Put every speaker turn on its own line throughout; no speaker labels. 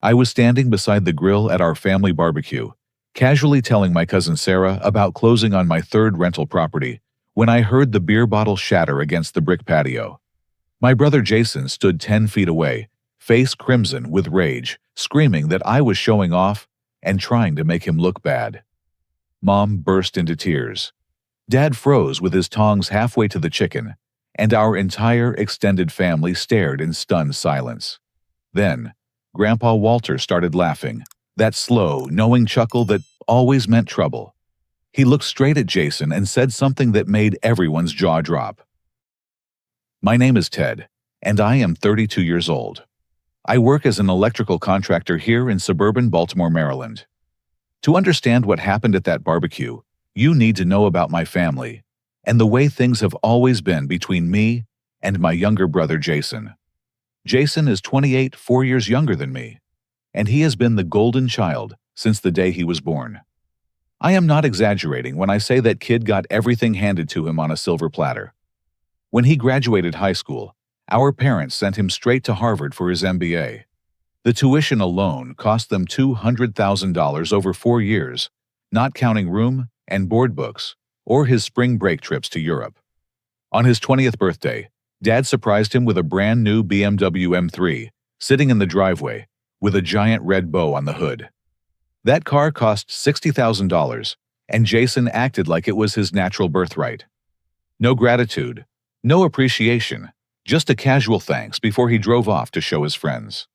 I was standing beside the grill at our family barbecue, casually telling my cousin Sarah about closing on my third rental property, when I heard the beer bottle shatter against the brick patio. My brother Jason stood 10 feet away, face crimson with rage, screaming that I was showing off and trying to make him look bad. Mom burst into tears. Dad froze with his tongs halfway to the chicken, and our entire extended family stared in stunned silence. Then, Grandpa Walter started laughing, that slow, knowing chuckle that always meant trouble. He looked straight at Jason and said something that made everyone's jaw drop. "My name is Ted, and I am 32 years old. I work as an electrical contractor here in suburban Baltimore, Maryland. To understand what happened at that barbecue, you need to know about my family and the way things have always been between me and my younger brother Jason. Jason is 28, 4 years younger than me, and he has been the golden child since the day he was born. I am not exaggerating when I say that kid got everything handed to him on a silver platter. When he graduated high school, our parents sent him straight to Harvard for his MBA. The tuition alone cost them $200,000 over 4 years, not counting room and board books or his spring break trips to Europe. On his 20th birthday, Dad surprised him with a brand new BMW M3, sitting in the driveway, with a giant red bow on the hood. That car cost $60,000, and Jason acted like it was his natural birthright. No gratitude, no appreciation, just a casual thanks before he drove off to show his friends.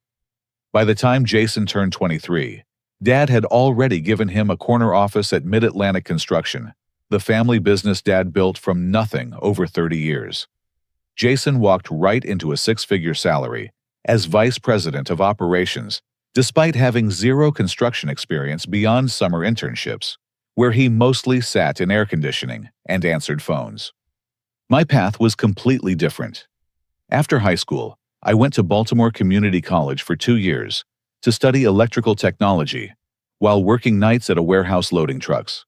By the time Jason turned 23, Dad had already given him a corner office at Mid-Atlantic Construction, the family business Dad built from nothing over 30 years. Jason walked right into a six-figure salary as vice president of operations, despite having zero construction experience beyond summer internships, where he mostly sat in air conditioning and answered phones. My path was completely different. After high school, I went to Baltimore Community College for 2 years to study electrical technology while working nights at a warehouse loading trucks.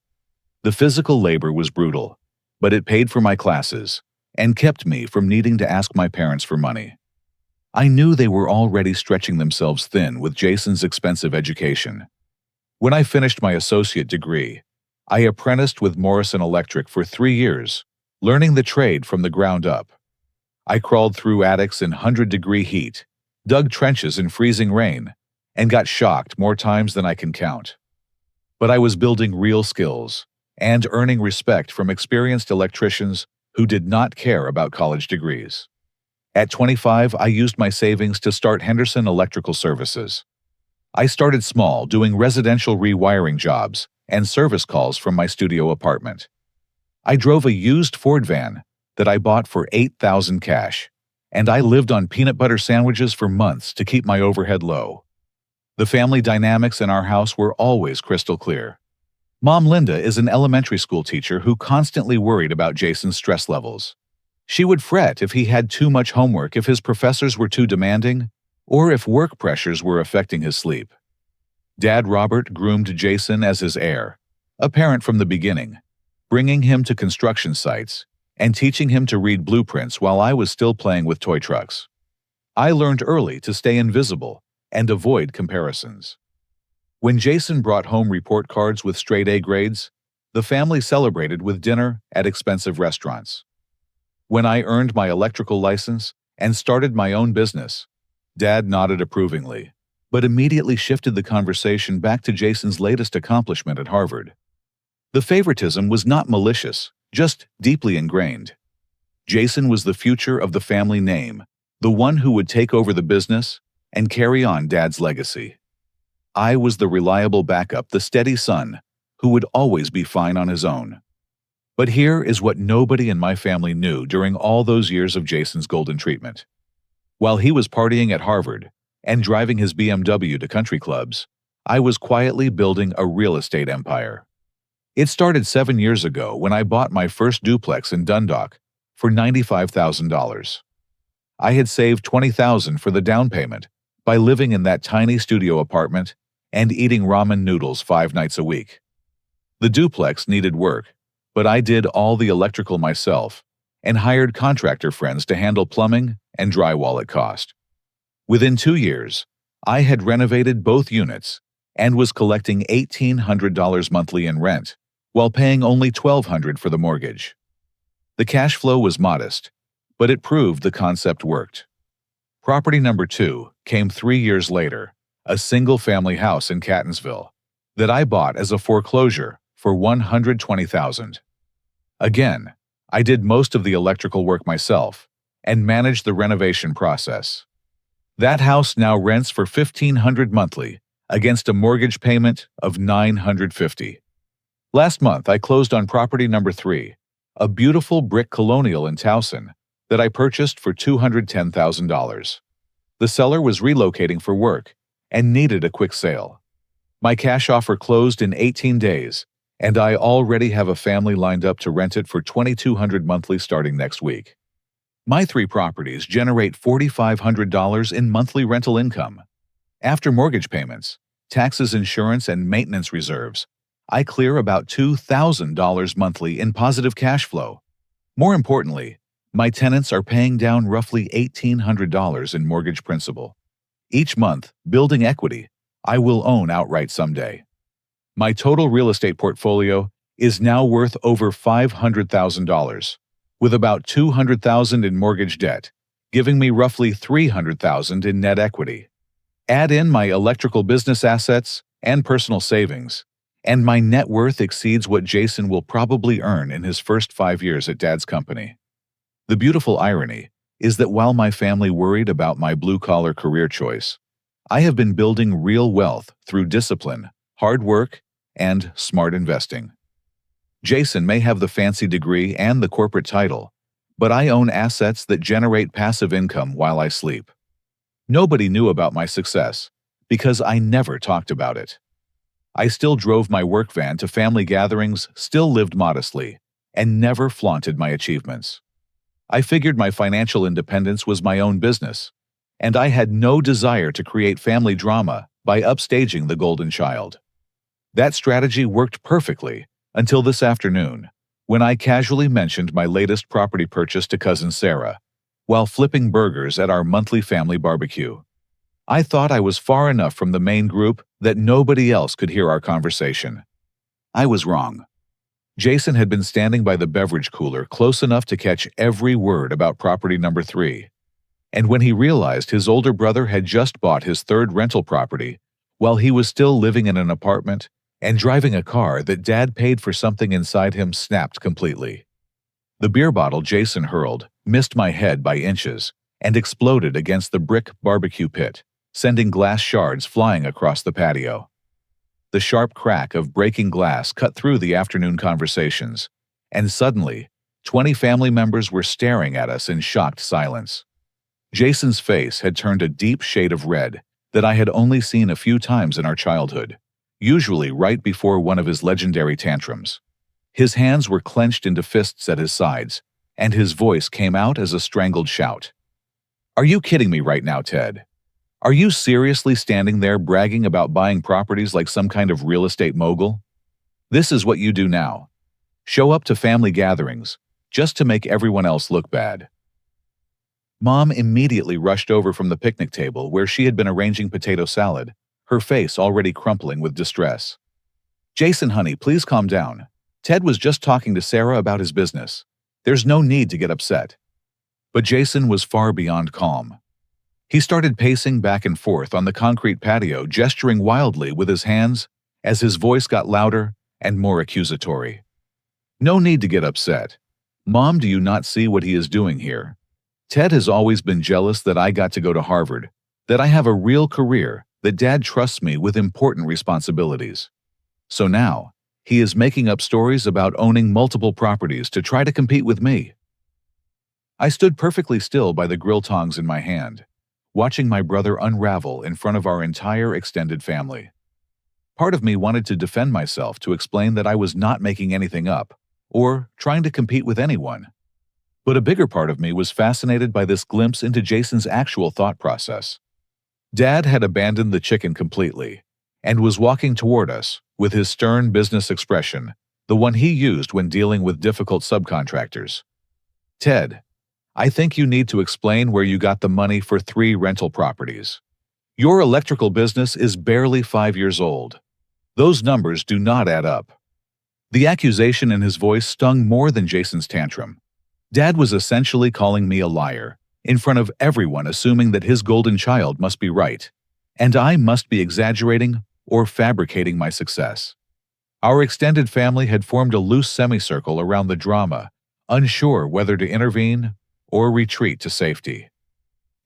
The physical labor was brutal, but it paid for my classes and kept me from needing to ask my parents for money. I knew they were already stretching themselves thin with Jason's expensive education. When I finished my associate degree, I apprenticed with Morrison Electric for 3 years, learning the trade from the ground up. I crawled through attics in 100-degree heat, dug trenches in freezing rain, and got shocked more times than I can count. But I was building real skills and earning respect from experienced electricians who did not care about college degrees. At 25, I used my savings to start Henderson Electrical Services. I started small, doing residential rewiring jobs and service calls from my studio apartment. I drove a used Ford van that I bought for $8,000 cash, and I lived on peanut butter sandwiches for months to keep my overhead low. The family dynamics in our house were always crystal clear. Mom Linda is an elementary school teacher who constantly worried about Jason's stress levels. She would fret if he had too much homework, if his professors were too demanding, or if work pressures were affecting his sleep. Dad Robert groomed Jason as his heir, a parent from the beginning, bringing him to construction sites and teaching him to read blueprints while I was still playing with toy trucks. I learned early to stay invisible and avoid comparisons. When Jason brought home report cards with straight A grades, the family celebrated with dinner at expensive restaurants. When I earned my electrical license and started my own business, Dad nodded approvingly, but immediately shifted the conversation back to Jason's latest accomplishment at Harvard. The favoritism was not malicious, just deeply ingrained. Jason was the future of the family name, the one who would take over the business and carry on Dad's legacy. I was the reliable backup, the steady son, who would always be fine on his own. But here is what nobody in my family knew during all those years of Jason's golden treatment. While he was partying at Harvard and driving his BMW to country clubs, I was quietly building a real estate empire. It started 7 years ago when I bought my first duplex in Dundalk for $95,000. I had saved $20,000 for the down payment by living in that tiny studio apartment and eating ramen noodles 5 nights a week. The duplex needed work, but I did all the electrical myself and hired contractor friends to handle plumbing and drywall at cost. Within 2 years, I had renovated both units and was collecting $1,800 monthly in rent, while paying only $1,200 for the mortgage. The cash flow was modest, but it proved the concept worked. Property number 2 came 3 years later, a single-family house in Catonsville that I bought as a foreclosure for $120,000. Again, I did most of the electrical work myself and managed the renovation process. That house now rents for $1,500 monthly against a mortgage payment of $950. Last month, I closed on property number 3, a beautiful brick colonial in Towson that I purchased for $210,000. The seller was relocating for work and needed a quick sale. My cash offer closed in 18 days, and I already have a family lined up to rent it for $2,200 monthly starting next week. My 3 properties generate $4,500 in monthly rental income. After mortgage payments, taxes, insurance, and maintenance reserves, I clear about $2,000 monthly in positive cash flow. More importantly, my tenants are paying down roughly $1,800 in mortgage principal. Each month, building equity I will own outright someday. My total real estate portfolio is now worth over $500,000, with about $200,000 in mortgage debt, giving me roughly $300,000 in net equity. Add in my electrical business assets and personal savings, and my net worth exceeds what Jason will probably earn in his first 5 years at Dad's company. The beautiful irony is that while my family worried about my blue-collar career choice, I have been building real wealth through discipline, hard work, and smart investing. Jason may have the fancy degree and the corporate title, but I own assets that generate passive income while I sleep. Nobody knew about my success because I never talked about it. I still drove my work van to family gatherings, still lived modestly, and never flaunted my achievements. I figured my financial independence was my own business, and I had no desire to create family drama by upstaging the golden child. That strategy worked perfectly until this afternoon, when I casually mentioned my latest property purchase to cousin Sarah, while flipping burgers at our monthly family barbecue. I thought I was far enough from the main group that nobody else could hear our conversation. I was wrong. Jason had been standing by the beverage cooler close enough to catch every word about property number 3. And when he realized his older brother had just bought his 3rd rental property, while he was still living in an apartment and driving a car that Dad paid for, something inside him snapped completely. The beer bottle Jason hurled missed my head by inches and exploded against the brick barbecue pit, sending glass shards flying across the patio. The sharp crack of breaking glass cut through the afternoon conversations, and suddenly, 20 family members were staring at us in shocked silence. Jason's face had turned a deep shade of red that I had only seen a few times in our childhood, usually right before one of his legendary tantrums. His hands were clenched into fists at his sides, and his voice came out as a strangled shout. "Are you kidding me right now, Ted? Are you seriously standing there bragging about buying properties like some kind of real estate mogul? This is what you do now. Show up to family gatherings just to make everyone else look bad." Mom immediately rushed over from the picnic table where she had been arranging potato salad, her face already crumpling with distress. "Jason, honey, please calm down. Ted was just talking to Sarah about his business. There's no need to get upset." But Jason was far beyond calm. He started pacing back and forth on the concrete patio, gesturing wildly with his hands as his voice got louder and more accusatory. "No need to get upset. Mom, do you not see what he is doing here? Ted has always been jealous that I got to go to Harvard, that I have a real career, that Dad trusts me with important responsibilities. So now, he is making up stories about owning multiple properties to try to compete with me." I stood perfectly still by the grill tongs in my hand, watching my brother unravel in front of our entire extended family. Part of me wanted to defend myself, to explain that I was not making anything up, or trying to compete with anyone. But a bigger part of me was fascinated by this glimpse into Jason's actual thought process. Dad had abandoned the chicken completely, and was walking toward us with his stern business expression, the one he used when dealing with difficult subcontractors. "Ted, I think you need to explain where you got the money for 3 rental properties. Your electrical business is barely 5 years old. Those numbers do not add up." The accusation in his voice stung more than Jason's tantrum. Dad was essentially calling me a liar, in front of everyone, assuming that his golden child must be right, and I must be exaggerating or fabricating my success. Our extended family had formed a loose semicircle around the drama, unsure whether to intervene or retreat to safety.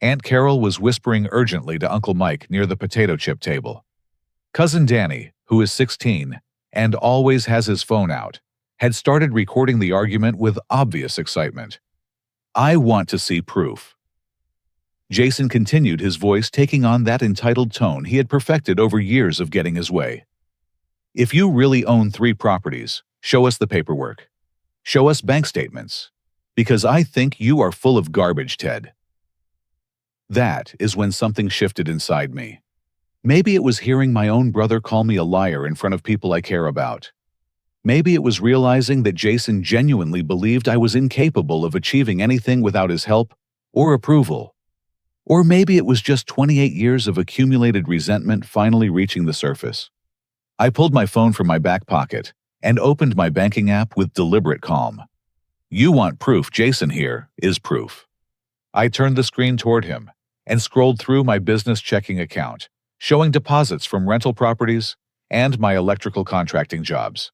Aunt Carol was whispering urgently to Uncle Mike near the potato chip table. Cousin Danny, who is 16 and always has his phone out, had started recording the argument with obvious excitement. "I want to see proof." Jason continued, his voice taking on that entitled tone he had perfected over years of getting his way. "If you really own 3 properties, show us the paperwork. Show us bank statements. Because I think you are full of garbage, Ted." That is when something shifted inside me. Maybe it was hearing my own brother call me a liar in front of people I care about. Maybe it was realizing that Jason genuinely believed I was incapable of achieving anything without his help or approval. Or maybe it was just 28 years of accumulated resentment finally reaching the surface. I pulled my phone from my back pocket and opened my banking app with deliberate calm. "You want proof? Jason here is proof." I turned the screen toward him and scrolled through my business checking account, showing deposits from rental properties and my electrical contracting jobs.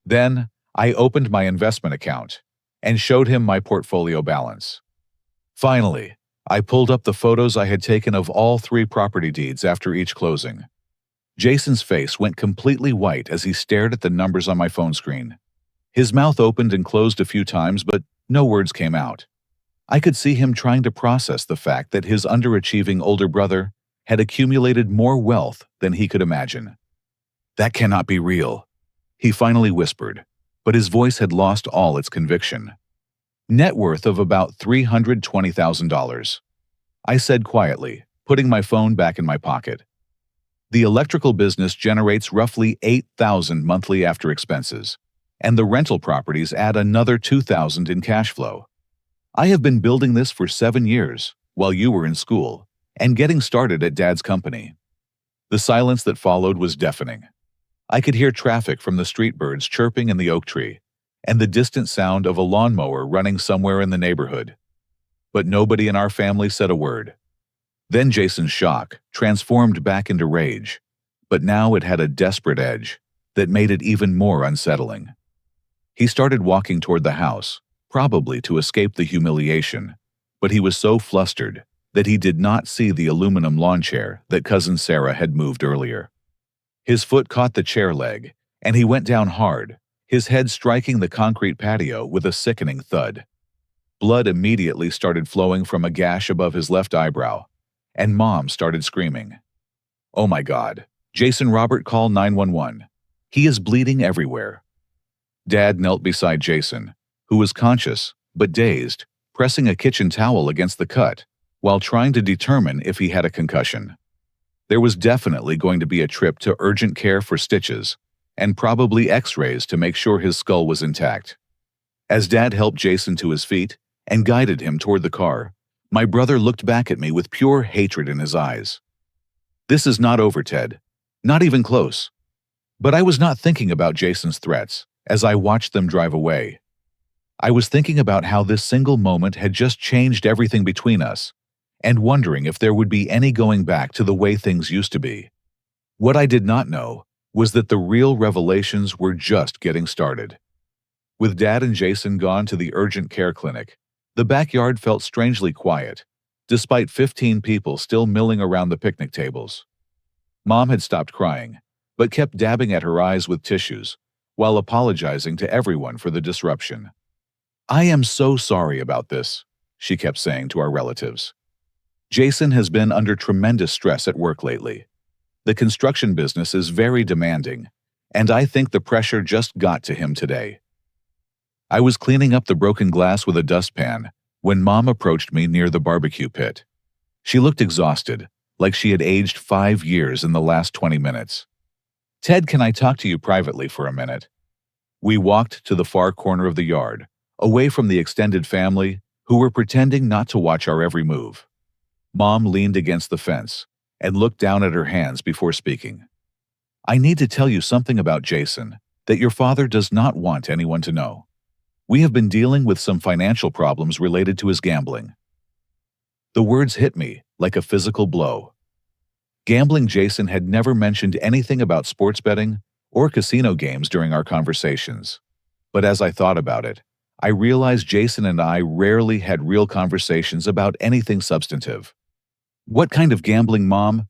Then, I opened my investment account and showed him my portfolio balance. Finally, I pulled up the photos I had taken of all 3 property deeds after each closing. Jason's face went completely white as he stared at the numbers on my phone screen. His mouth opened and closed a few times, but no words came out. I could see him trying to process the fact that his underachieving older brother had accumulated more wealth than he could imagine. "That cannot be real," he finally whispered, but his voice had lost all its conviction. "Net worth of about $320,000. I said quietly, putting my phone back in my pocket. "The electrical business generates roughly $8,000 monthly after expenses, and the rental properties add another $2,000 in cash flow. I have been building this for 7 years, while you were in school, and getting started at Dad's company." The silence that followed was deafening. I could hear traffic from the street birds chirping in the oak tree, and the distant sound of a lawnmower running somewhere in the neighborhood. But nobody in our family said a word. Then Jason's shock transformed back into rage, but now it had a desperate edge that made it even more unsettling. He started walking toward the house, probably to escape the humiliation, but he was so flustered that he did not see the aluminum lawn chair that Cousin Sarah had moved earlier. His foot caught the chair leg, and he went down hard, his head striking the concrete patio with a sickening thud. Blood immediately started flowing from a gash above his left eyebrow, and Mom started screaming. "Oh my God, Jason, Robert, call 911. He is bleeding everywhere." Dad knelt beside Jason, who was conscious but dazed, pressing a kitchen towel against the cut while trying to determine if he had a concussion. There was definitely going to be a trip to urgent care for stitches and probably x-rays to make sure his skull was intact. As Dad helped Jason to his feet and guided him toward the car, my brother looked back at me with pure hatred in his eyes. "This is not over, Ted. Not even close." But I was not thinking about Jason's threats as I watched them drive away. I was thinking about how this single moment had just changed everything between us, and wondering if there would be any going back to the way things used to be. What I did not know was that the real revelations were just getting started. With Dad and Jason gone to the urgent care clinic, the backyard felt strangely quiet, despite 15 people still milling around the picnic tables. Mom had stopped crying, but kept dabbing at her eyes with tissues, while apologizing to everyone for the disruption. "I am so sorry about this," she kept saying to our relatives. "Jason has been under tremendous stress at work lately. The construction business is very demanding, and I think the pressure just got to him today." I was cleaning up the broken glass with a dustpan when Mom approached me near the barbecue pit. She looked exhausted, like she had aged 5 years in the last 20 minutes. "Ted, can I talk to you privately for a minute?" We walked to the far corner of the yard, away from the extended family, who were pretending not to watch our every move. Mom leaned against the fence, and looked down at her hands before speaking. I need to tell you something about Jason that your father does not want anyone to know. We have been dealing with some financial problems related to his gambling. The words hit me like a physical blow. Gambling. Jason had never mentioned anything about sports betting or casino games during our conversations. But as I thought about it, I realized Jason and I rarely had real conversations about anything substantive. What kind of gambling, Mom?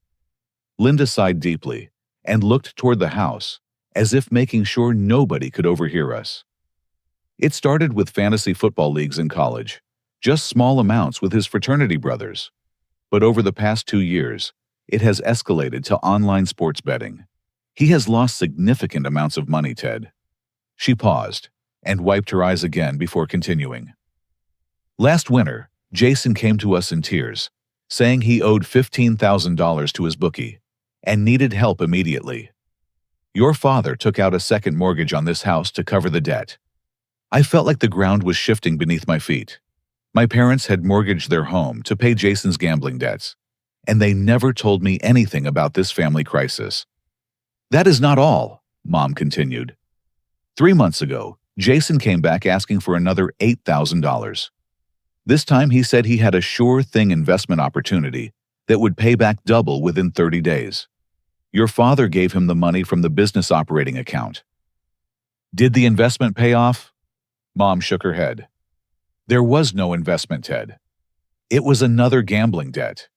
Linda sighed deeply and looked toward the house, as if making sure nobody could overhear us. It started with fantasy football leagues in college, just small amounts with his fraternity brothers. But over the past 2 years, it has escalated to online sports betting. He has lost significant amounts of money, Ted. She paused and wiped her eyes again before continuing. Last winter, Jason came to us in tears, saying he owed $15,000 to his bookie and needed help immediately. Your father took out a second mortgage on this house to cover the debt. I felt like the ground was shifting beneath my feet. My parents had mortgaged their home to pay Jason's gambling debts, and they never told me anything about this family crisis. That is not all, Mom continued. 3 months ago, Jason came back asking for another $8,000. This time he said he had a sure-thing investment opportunity that would pay back double within 30 days. Your father gave him the money from the business operating account. Did the investment pay off? Mom shook her head. There was no investment, Ted. It was another gambling debt.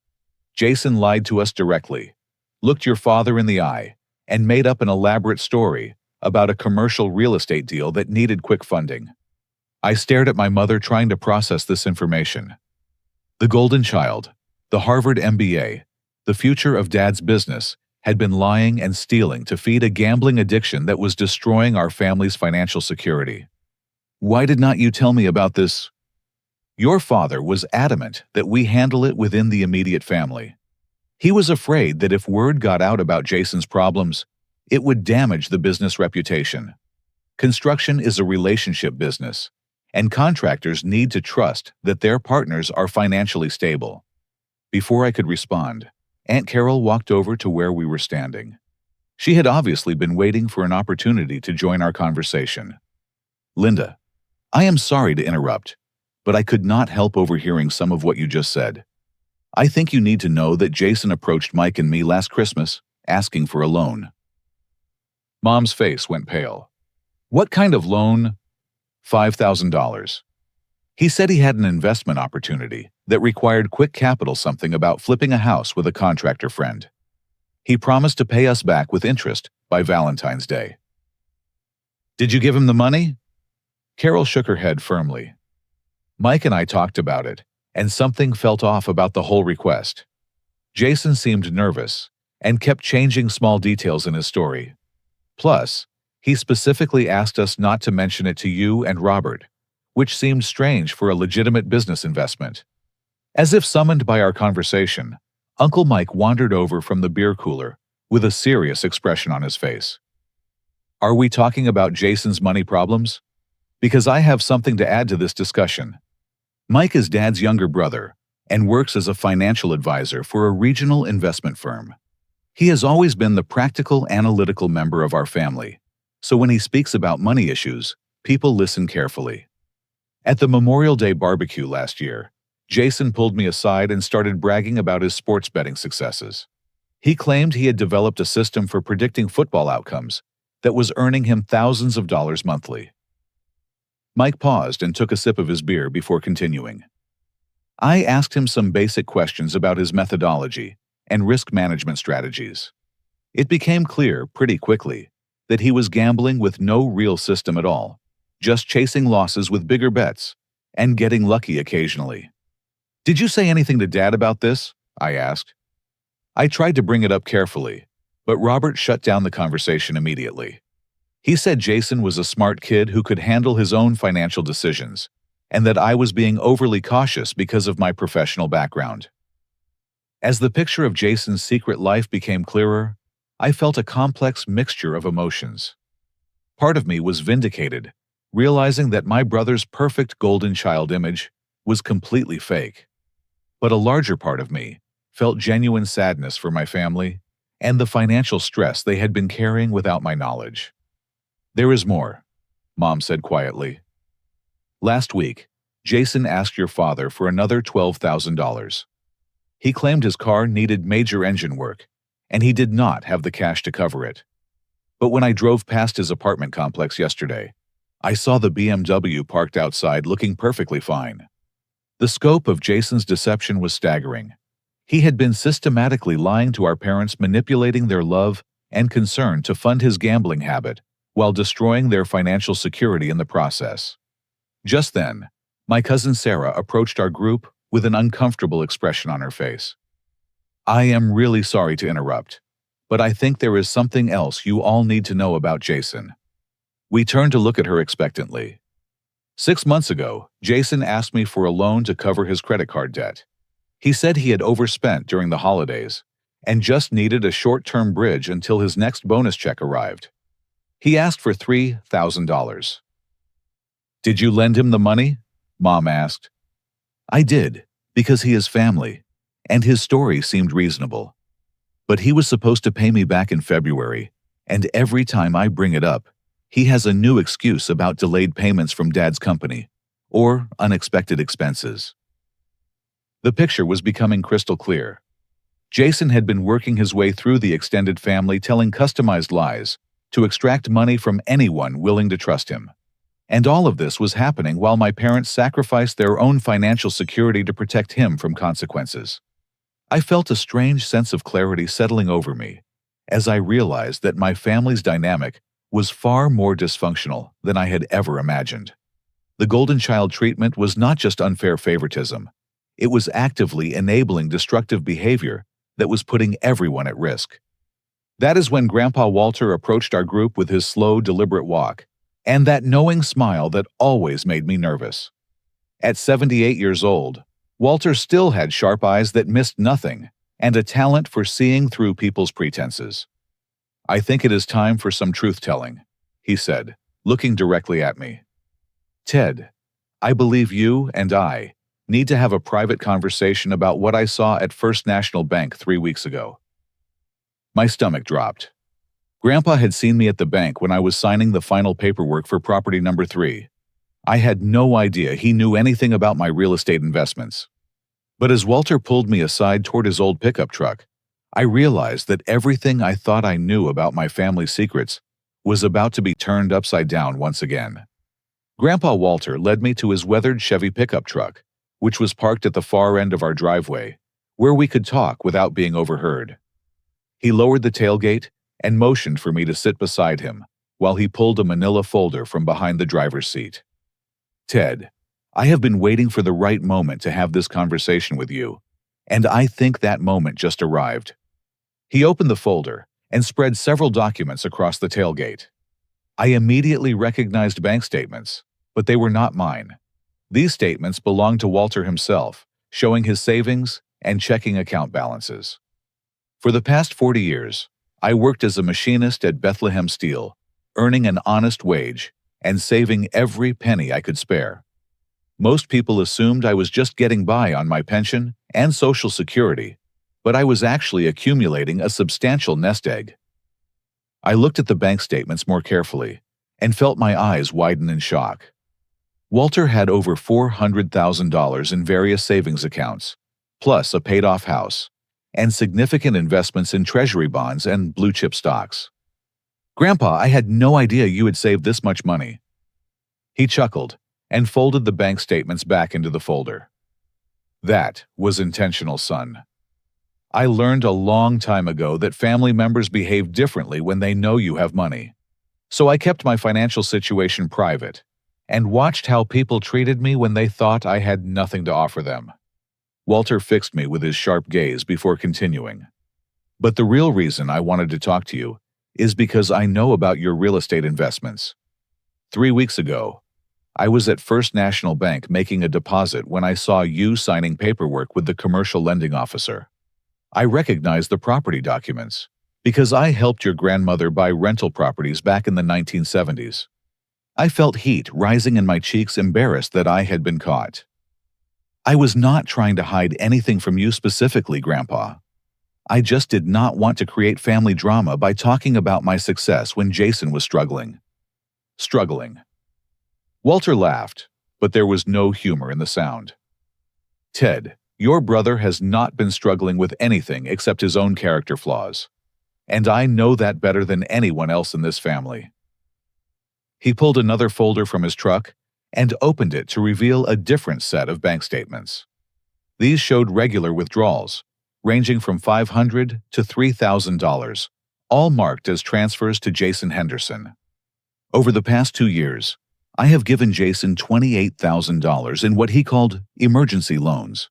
Jason lied to us directly, looked your father in the eye, and made up an elaborate story about a commercial real estate deal that needed quick funding. I stared at my mother trying to process this information. The golden child, the Harvard MBA, the future of Dad's business, had been lying and stealing to feed a gambling addiction that was destroying our family's financial security. Why did not you tell me about this? Your father was adamant that we handle it within the immediate family. He was afraid that if word got out about Jason's problems, it would damage the business reputation. Construction is a relationship business, and contractors need to trust that their partners are financially stable. Before I could respond, Aunt Carol walked over to where we were standing. She had obviously been waiting for an opportunity to join our conversation. Linda, I am sorry to interrupt, but I could not help overhearing some of what you just said. I think you need to know that Jason approached Mike and me last Christmas, asking for a loan. Mom's face went pale. What kind of loan? $5,000. He said he had an investment opportunity that required quick capital, something about flipping a house with a contractor friend. He promised to pay us back with interest by Valentine's Day. Did you give him the money? Carol shook her head firmly. Mike and I talked about it, and something felt off about the whole request. Jason seemed nervous and kept changing small details in his story. Plus, he specifically asked us not to mention it to you and Robert, which seemed strange for a legitimate business investment. As if summoned by our conversation, Uncle Mike wandered over from the beer cooler with a serious expression on his face. Are we talking about Jason's money problems? Because I have something to add to this discussion. Mike is Dad's younger brother and works as a financial advisor for a regional investment firm. He has always been the practical, analytical member of our family, so when he speaks about money issues, people listen carefully. At the Memorial Day barbecue last year, Jason pulled me aside and started bragging about his sports betting successes. He claimed he had developed a system for predicting football outcomes that was earning him thousands of dollars monthly. Mike paused and took a sip of his beer before continuing. I asked him some basic questions about his methodology and risk management strategies. It became clear pretty quickly that he was gambling with no real system at all, just chasing losses with bigger bets and getting lucky occasionally. Did you say anything to Dad about this? I asked. I tried to bring it up carefully, but Robert shut down the conversation immediately. He said Jason was a smart kid who could handle his own financial decisions, and that I was being overly cautious because of my professional background. As the picture of Jason's secret life became clearer, I felt a complex mixture of emotions. Part of me was vindicated, realizing that my brother's perfect golden child image was completely fake. But a larger part of me felt genuine sadness for my family and the financial stress they had been carrying without my knowledge. "There is more," Mom said quietly. "Last week, Jason asked your father for another $12,000. He claimed his car needed major engine work, and he did not have the cash to cover it. But when I drove past his apartment complex yesterday, I saw the BMW parked outside looking perfectly fine." The scope of Jason's deception was staggering. He had been systematically lying to our parents, manipulating their love and concern to fund his gambling habit, while destroying their financial security in the process. Just then, my cousin Sarah approached our group with an uncomfortable expression on her face. "I am really sorry to interrupt, but I think there is something else you all need to know about Jason." We turned to look at her expectantly. 6 months ago, Jason asked me for a loan to cover his credit card debt. He said he had overspent during the holidays and just needed a short-term bridge until his next bonus check arrived. He asked for $3,000. "Did you lend him the money?" Mom asked. "I did, because he is family, and his story seemed reasonable. But he was supposed to pay me back in February, and every time I bring it up, he has a new excuse about delayed payments from Dad's company or unexpected expenses." The picture was becoming crystal clear. Jason had been working his way through the extended family, telling customized lies to extract money from anyone willing to trust him. And all of this was happening while my parents sacrificed their own financial security to protect him from consequences. I felt a strange sense of clarity settling over me as I realized that my family's dynamic was far more dysfunctional than I had ever imagined. The golden child treatment was not just unfair favoritism. It was actively enabling destructive behavior that was putting everyone at risk. That is when Grandpa Walter approached our group with his slow, deliberate walk, and that knowing smile that always made me nervous. At 78 years old, Walter still had sharp eyes that missed nothing and a talent for seeing through people's pretenses. "I think it is time for some truth-telling," he said, looking directly at me. "Ted, I believe you and I need to have a private conversation about what I saw at First National Bank 3 weeks ago." My stomach dropped. Grandpa had seen me at the bank when I was signing the final paperwork for property number 3. I had no idea he knew anything about my real estate investments. But as Walter pulled me aside toward his old pickup truck, I realized that everything I thought I knew about my family's secrets was about to be turned upside down once again. Grandpa Walter led me to his weathered Chevy pickup truck, which was parked at the far end of our driveway, where we could talk without being overheard. He lowered the tailgate and motioned for me to sit beside him while he pulled a manila folder from behind the driver's seat. "Ted, I have been waiting for the right moment to have this conversation with you, and I think that moment just arrived." He opened the folder and spread several documents across the tailgate. I immediately recognized bank statements, but they were not mine. These statements belonged to Walter himself, showing his savings and checking account balances. For the past 40 years, I worked as a machinist at Bethlehem Steel, earning an honest wage and saving every penny I could spare. Most people assumed I was just getting by on my pension and Social Security, but I was actually accumulating a substantial nest egg. I looked at the bank statements more carefully and felt my eyes widen in shock. Walter had over $400,000 in various savings accounts, plus a paid-off house, and significant investments in treasury bonds and blue-chip stocks. "Grandpa, I had no idea you had saved this much money." He chuckled and folded the bank statements back into the folder. "That was intentional, son. I learned a long time ago that family members behave differently when they know you have money. So I kept my financial situation private and watched how people treated me when they thought I had nothing to offer them." Walter fixed me with his sharp gaze before continuing. "But the real reason I wanted to talk to you is because I know about your real estate investments. 3 weeks ago, I was at First National Bank making a deposit when I saw you signing paperwork with the commercial lending officer. I recognized the property documents because I helped your grandmother buy rental properties back in the 1970s. I felt heat rising in my cheeks, embarrassed that I had been caught." I was not trying to hide anything from you specifically, Grandpa. I just did not want to create family drama by talking about my success when Jason was struggling. Struggling. Walter laughed, but there was no humor in the sound. Ted, your brother has not been struggling with anything except his own character flaws. And I know that better than anyone else in this family. He pulled another folder from his truck and opened it to reveal a different set of bank statements. These showed regular withdrawals, ranging from $500 to $3,000, all marked as transfers to Jason Henderson. Over the past 2 years, I have given Jason $28,000 in what he called emergency loans.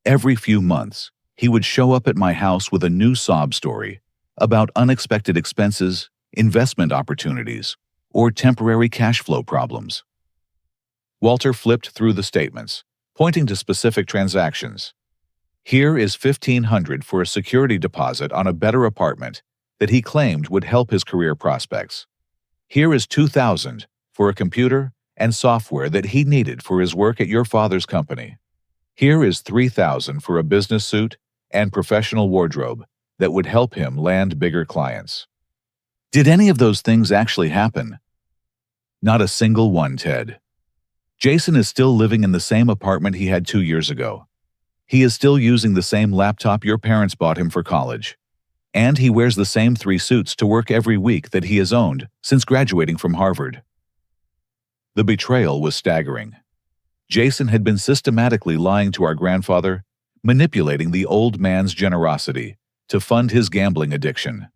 Every few months, he would show up at my house with a new sob story about unexpected expenses, investment opportunities, or temporary cash flow problems. Walter flipped through the statements, pointing to specific transactions. Here is $1,500 for a security deposit on a better apartment that he claimed would help his career prospects. Here is $2,000 for a computer and software that he needed for his work at your father's company. Here is $3,000 for a business suit and professional wardrobe that would help him land bigger clients. Did any of those things actually happen? Not a single one, Ted. Jason is still living in the same apartment he had 2 years ago. He is still using the same laptop your parents bought him for college. And he wears the same 3 suits to work every week that he has owned since graduating from Harvard. The betrayal was staggering. Jason had been systematically lying to our grandfather, manipulating the old man's generosity to fund his gambling addiction.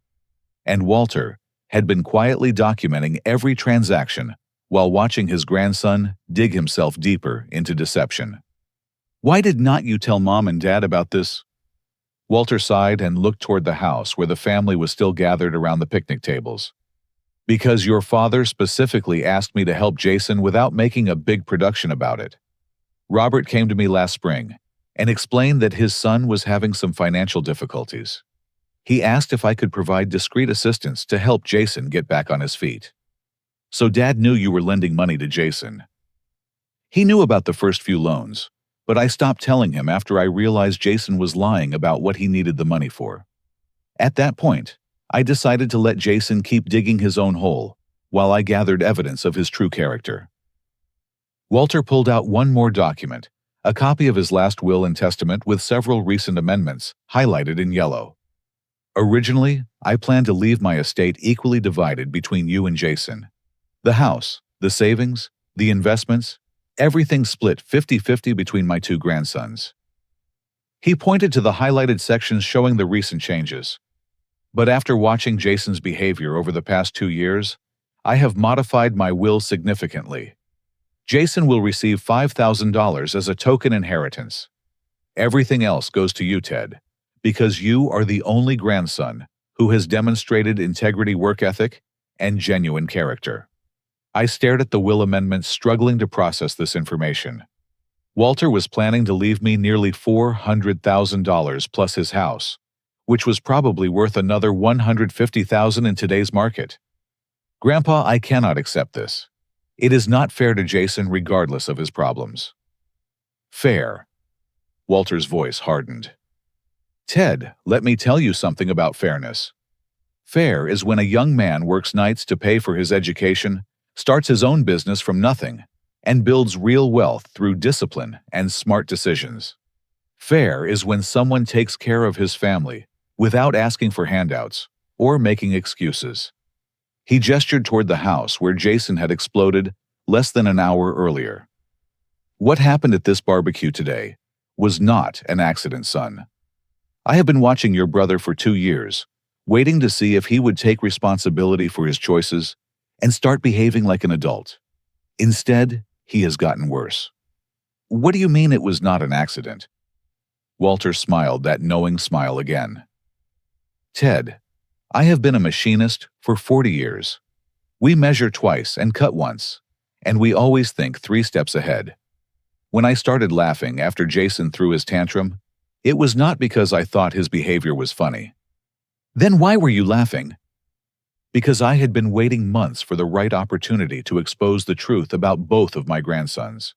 And Walter had been quietly documenting every transaction while watching his grandson dig himself deeper into deception. Why did not you tell Mom and Dad about this? Walter sighed and looked toward the house where the family was still gathered around the picnic tables. Because your father specifically asked me to help Jason without making a big production about it. Robert came to me last spring and explained that his son was having some financial difficulties. He asked if I could provide discreet assistance to help Jason get back on his feet. So Dad knew you were lending money to Jason. He knew about the first few loans, but I stopped telling him after I realized Jason was lying about what he needed the money for. At that point, I decided to let Jason keep digging his own hole while I gathered evidence of his true character. Walter pulled out one more document, a copy of his last will and testament with several recent amendments highlighted in yellow. Originally, I planned to leave my estate equally divided between you and Jason. The house, the savings, the investments, everything split 50-50 between my 2 grandsons. He pointed to the highlighted sections showing the recent changes. But after watching Jason's behavior over the past 2 years, I have modified my will significantly. Jason will receive $5,000 as a token inheritance. Everything else goes to you, Ted, because you are the only grandson who has demonstrated integrity, work ethic, and genuine character. I stared at the will amendment, struggling to process this information. Walter was planning to leave me nearly $400,000 plus his house, which was probably worth another $150,000 in today's market. Grandpa, I cannot accept this. It is not fair to Jason regardless of his problems. Fair. Walter's voice hardened. Ted, let me tell you something about fairness. Fair is when a young man works nights to pay for his education, starts his own business from nothing, and builds real wealth through discipline and smart decisions. Fair is when someone takes care of his family without asking for handouts or making excuses. He gestured toward the house where Jason had exploded less than an hour earlier. What happened at this barbecue today was not an accident, son. I have been watching your brother for 2 years, waiting to see if he would take responsibility for his choices and start behaving like an adult. Instead, he has gotten worse. What do you mean it was not an accident? Walter smiled that knowing smile again. Ted, I have been a machinist for 40 years. We measure twice and cut once, and we always think 3 steps ahead. When I started laughing after Jason threw his tantrum, it was not because I thought his behavior was funny. Then why were you laughing? Because I had been waiting months for the right opportunity to expose the truth about both of my grandsons.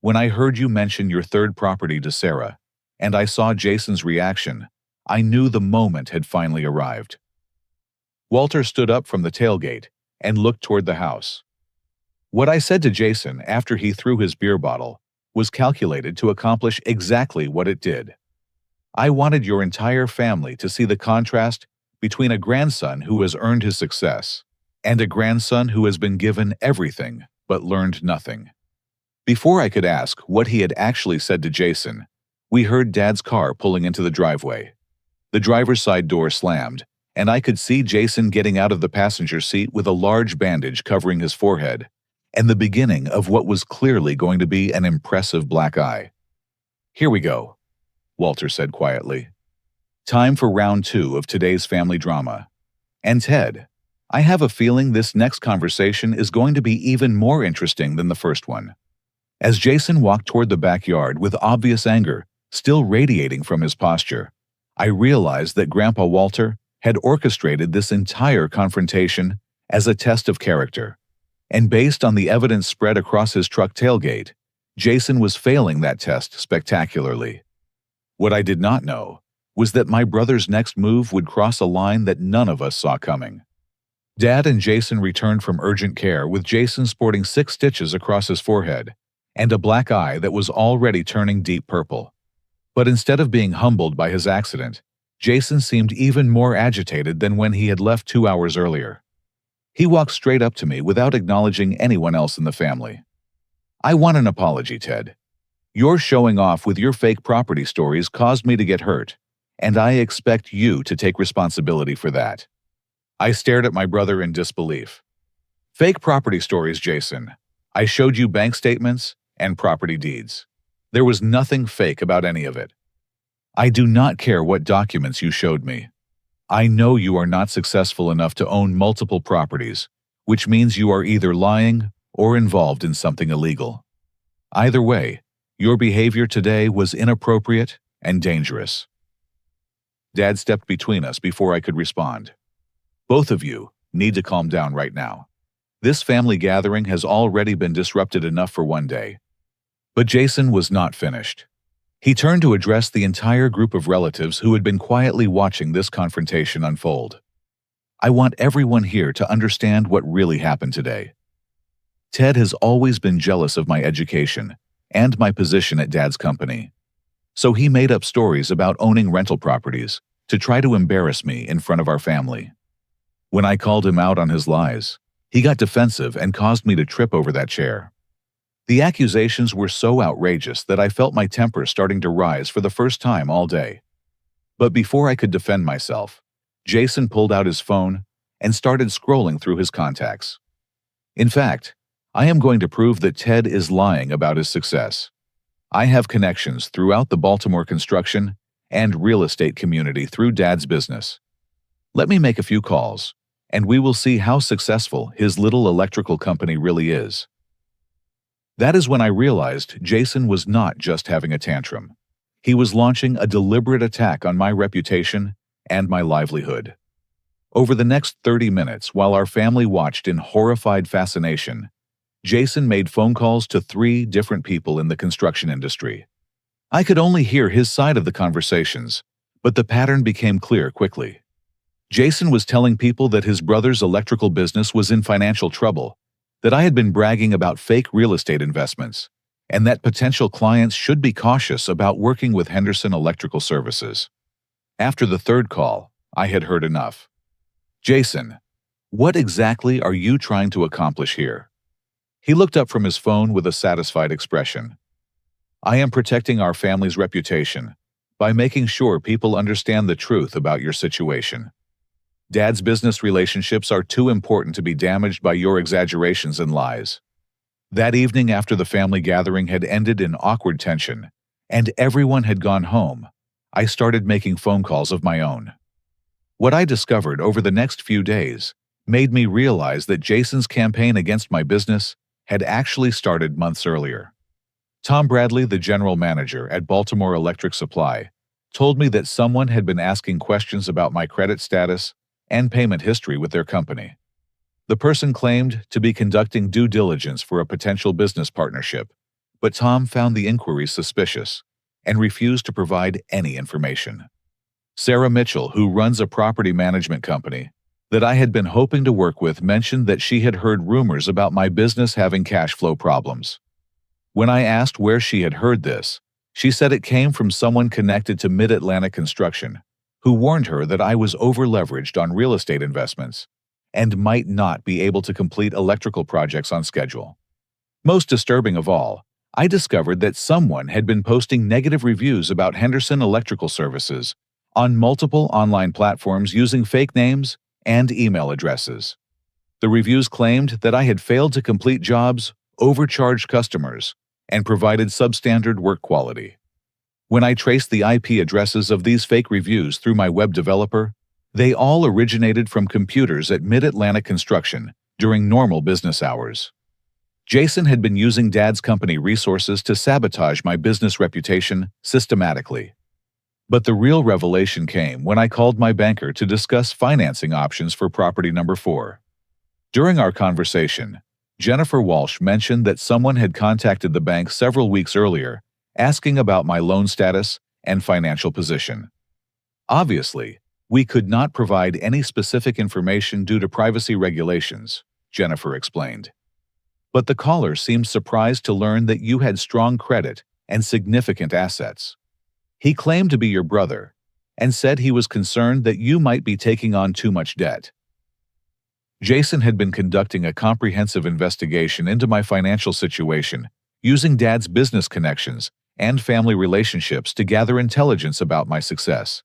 When I heard you mention your third property to Sarah, and I saw Jason's reaction, I knew the moment had finally arrived. Walter stood up from the tailgate and looked toward the house. What I said to Jason after he threw his beer bottle was calculated to accomplish exactly what it did. I wanted your entire family to see the contrast between a grandson who has earned his success and a grandson who has been given everything but learned nothing. Before I could ask what he had actually said to Jason, we heard Dad's car pulling into the driveway. The driver's side door slammed, and I could see Jason getting out of the passenger seat with a large bandage covering his forehead and the beginning of what was clearly going to be an impressive black eye. "Here we go," Walter said quietly. "Time for round 2 of today's family drama. And Ted, I have a feeling this next conversation is going to be even more interesting than the first one." As Jason walked toward the backyard with obvious anger still radiating from his posture, I realized that Grandpa Walter had orchestrated this entire confrontation as a test of character. And based on the evidence spread across his truck tailgate, Jason was failing that test spectacularly. What I did not know was that my brother's next move would cross a line that none of us saw coming. Dad and Jason returned from urgent care with Jason sporting 6 stitches across his forehead and a black eye that was already turning deep purple. But instead of being humbled by his accident, Jason seemed even more agitated than when he had left 2 hours earlier. He walked straight up to me without acknowledging anyone else in the family. "I want an apology, Ted. Your showing off with your fake property stories caused me to get hurt, and I expect you to take responsibility for that." I stared at my brother in disbelief. "Fake property stories, Jason. I showed you bank statements and property deeds. There was nothing fake about any of it. I do not care what documents you showed me. I know you are not successful enough to own multiple properties, which means you are either lying or involved in something illegal. Either way, your behavior today was inappropriate and dangerous." Dad stepped between us before I could respond. "Both of you need to calm down right now. This family gathering has already been disrupted enough for one day." But Jason was not finished. He turned to address the entire group of relatives who had been quietly watching this confrontation unfold. "I want everyone here to understand what really happened today. Ted has always been jealous of my education and my position at Dad's company. So he made up stories about owning rental properties to try to embarrass me in front of our family. When I called him out on his lies, he got defensive and caused me to trip over that chair. The accusations were so outrageous that I felt my temper starting to rise for the first time all day. But before I could defend myself, Jason pulled out his phone and started scrolling through his contacts. In fact, I am going to prove that Ted is lying about his success. I have connections throughout the Baltimore construction and real estate community through Dad's business. Let me make a few calls, and we will see how successful his little electrical company really is." That is when I realized Jason was not just having a tantrum. He was launching a deliberate attack on my reputation and my livelihood. Over the next 30 minutes, while our family watched in horrified fascination, Jason made phone calls to 3 different people in the construction industry. I could only hear his side of the conversations, but the pattern became clear quickly. Jason was telling people that his brother's electrical business was in financial trouble, that I had been bragging about fake real estate investments, and that potential clients should be cautious about working with Henderson Electrical Services. After the 3rd call, I had heard enough. "Jason, what exactly are you trying to accomplish here?" He looked up from his phone with a satisfied expression. "I am protecting our family's reputation by making sure people understand the truth about your situation. Dad's business relationships are too important to be damaged by your exaggerations and lies." That evening, after the family gathering had ended in awkward tension and everyone had gone home, I started making phone calls of my own. What I discovered over the next few days made me realize that Jason's campaign against my business had actually started months earlier. Tom Bradley, the general manager at Baltimore Electric Supply, told me that someone had been asking questions about my credit status and payment history with their company. The person claimed to be conducting due diligence for a potential business partnership, but Tom found the inquiry suspicious and refused to provide any information. Sarah Mitchell, who runs a property management company that I had been hoping to work with, mentioned that she had heard rumors about my business having cash flow problems. When I asked where she had heard this, she said it came from someone connected to Mid-Atlantic Construction, who warned her that I was over-leveraged on real estate investments and might not be able to complete electrical projects on schedule. Most disturbing of all, I discovered that someone had been posting negative reviews about Henderson Electrical Services on multiple online platforms using fake names and email addresses. The reviews claimed that I had failed to complete jobs, overcharged customers, and provided substandard work quality. When I traced the IP addresses of these fake reviews through my web developer, they all originated from computers at Mid-Atlantic Construction during normal business hours. Jason had been using Dad's company resources to sabotage my business reputation systematically. But the real revelation came when I called my banker to discuss financing options for property number 4. During our conversation, Jennifer Walsh mentioned that someone had contacted the bank several weeks earlier, asking about my loan status and financial position. Obviously, we could not provide any specific information due to privacy regulations, Jennifer explained. But the caller seemed surprised to learn that you had strong credit and significant assets. He claimed to be your brother and said he was concerned that you might be taking on too much debt. Jason had been conducting a comprehensive investigation into my financial situation, using Dad's business connections and family relationships to gather intelligence about my success.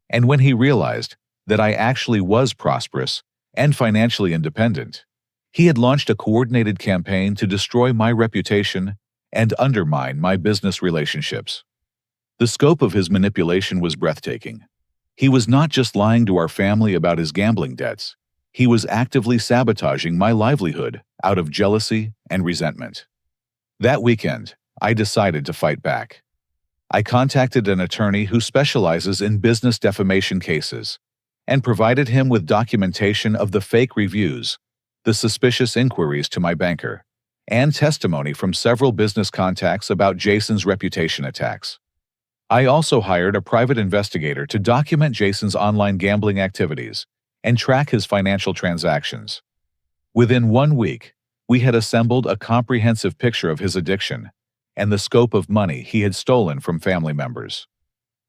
And when he realized that I actually was prosperous and financially independent, he had launched a coordinated campaign to destroy my reputation and undermine my business relationships. The scope of his manipulation was breathtaking. He was not just lying to our family about his gambling debts. He was actively sabotaging my livelihood out of jealousy and resentment. That weekend, I decided to fight back. I contacted an attorney who specializes in business defamation cases and provided him with documentation of the fake reviews, the suspicious inquiries to my banker, and testimony from several business contacts about Jason's reputation attacks. I also hired a private investigator to document Jason's online gambling activities and track his financial transactions. Within 1 week, we had assembled a comprehensive picture of his addiction and the scope of money he had stolen from family members.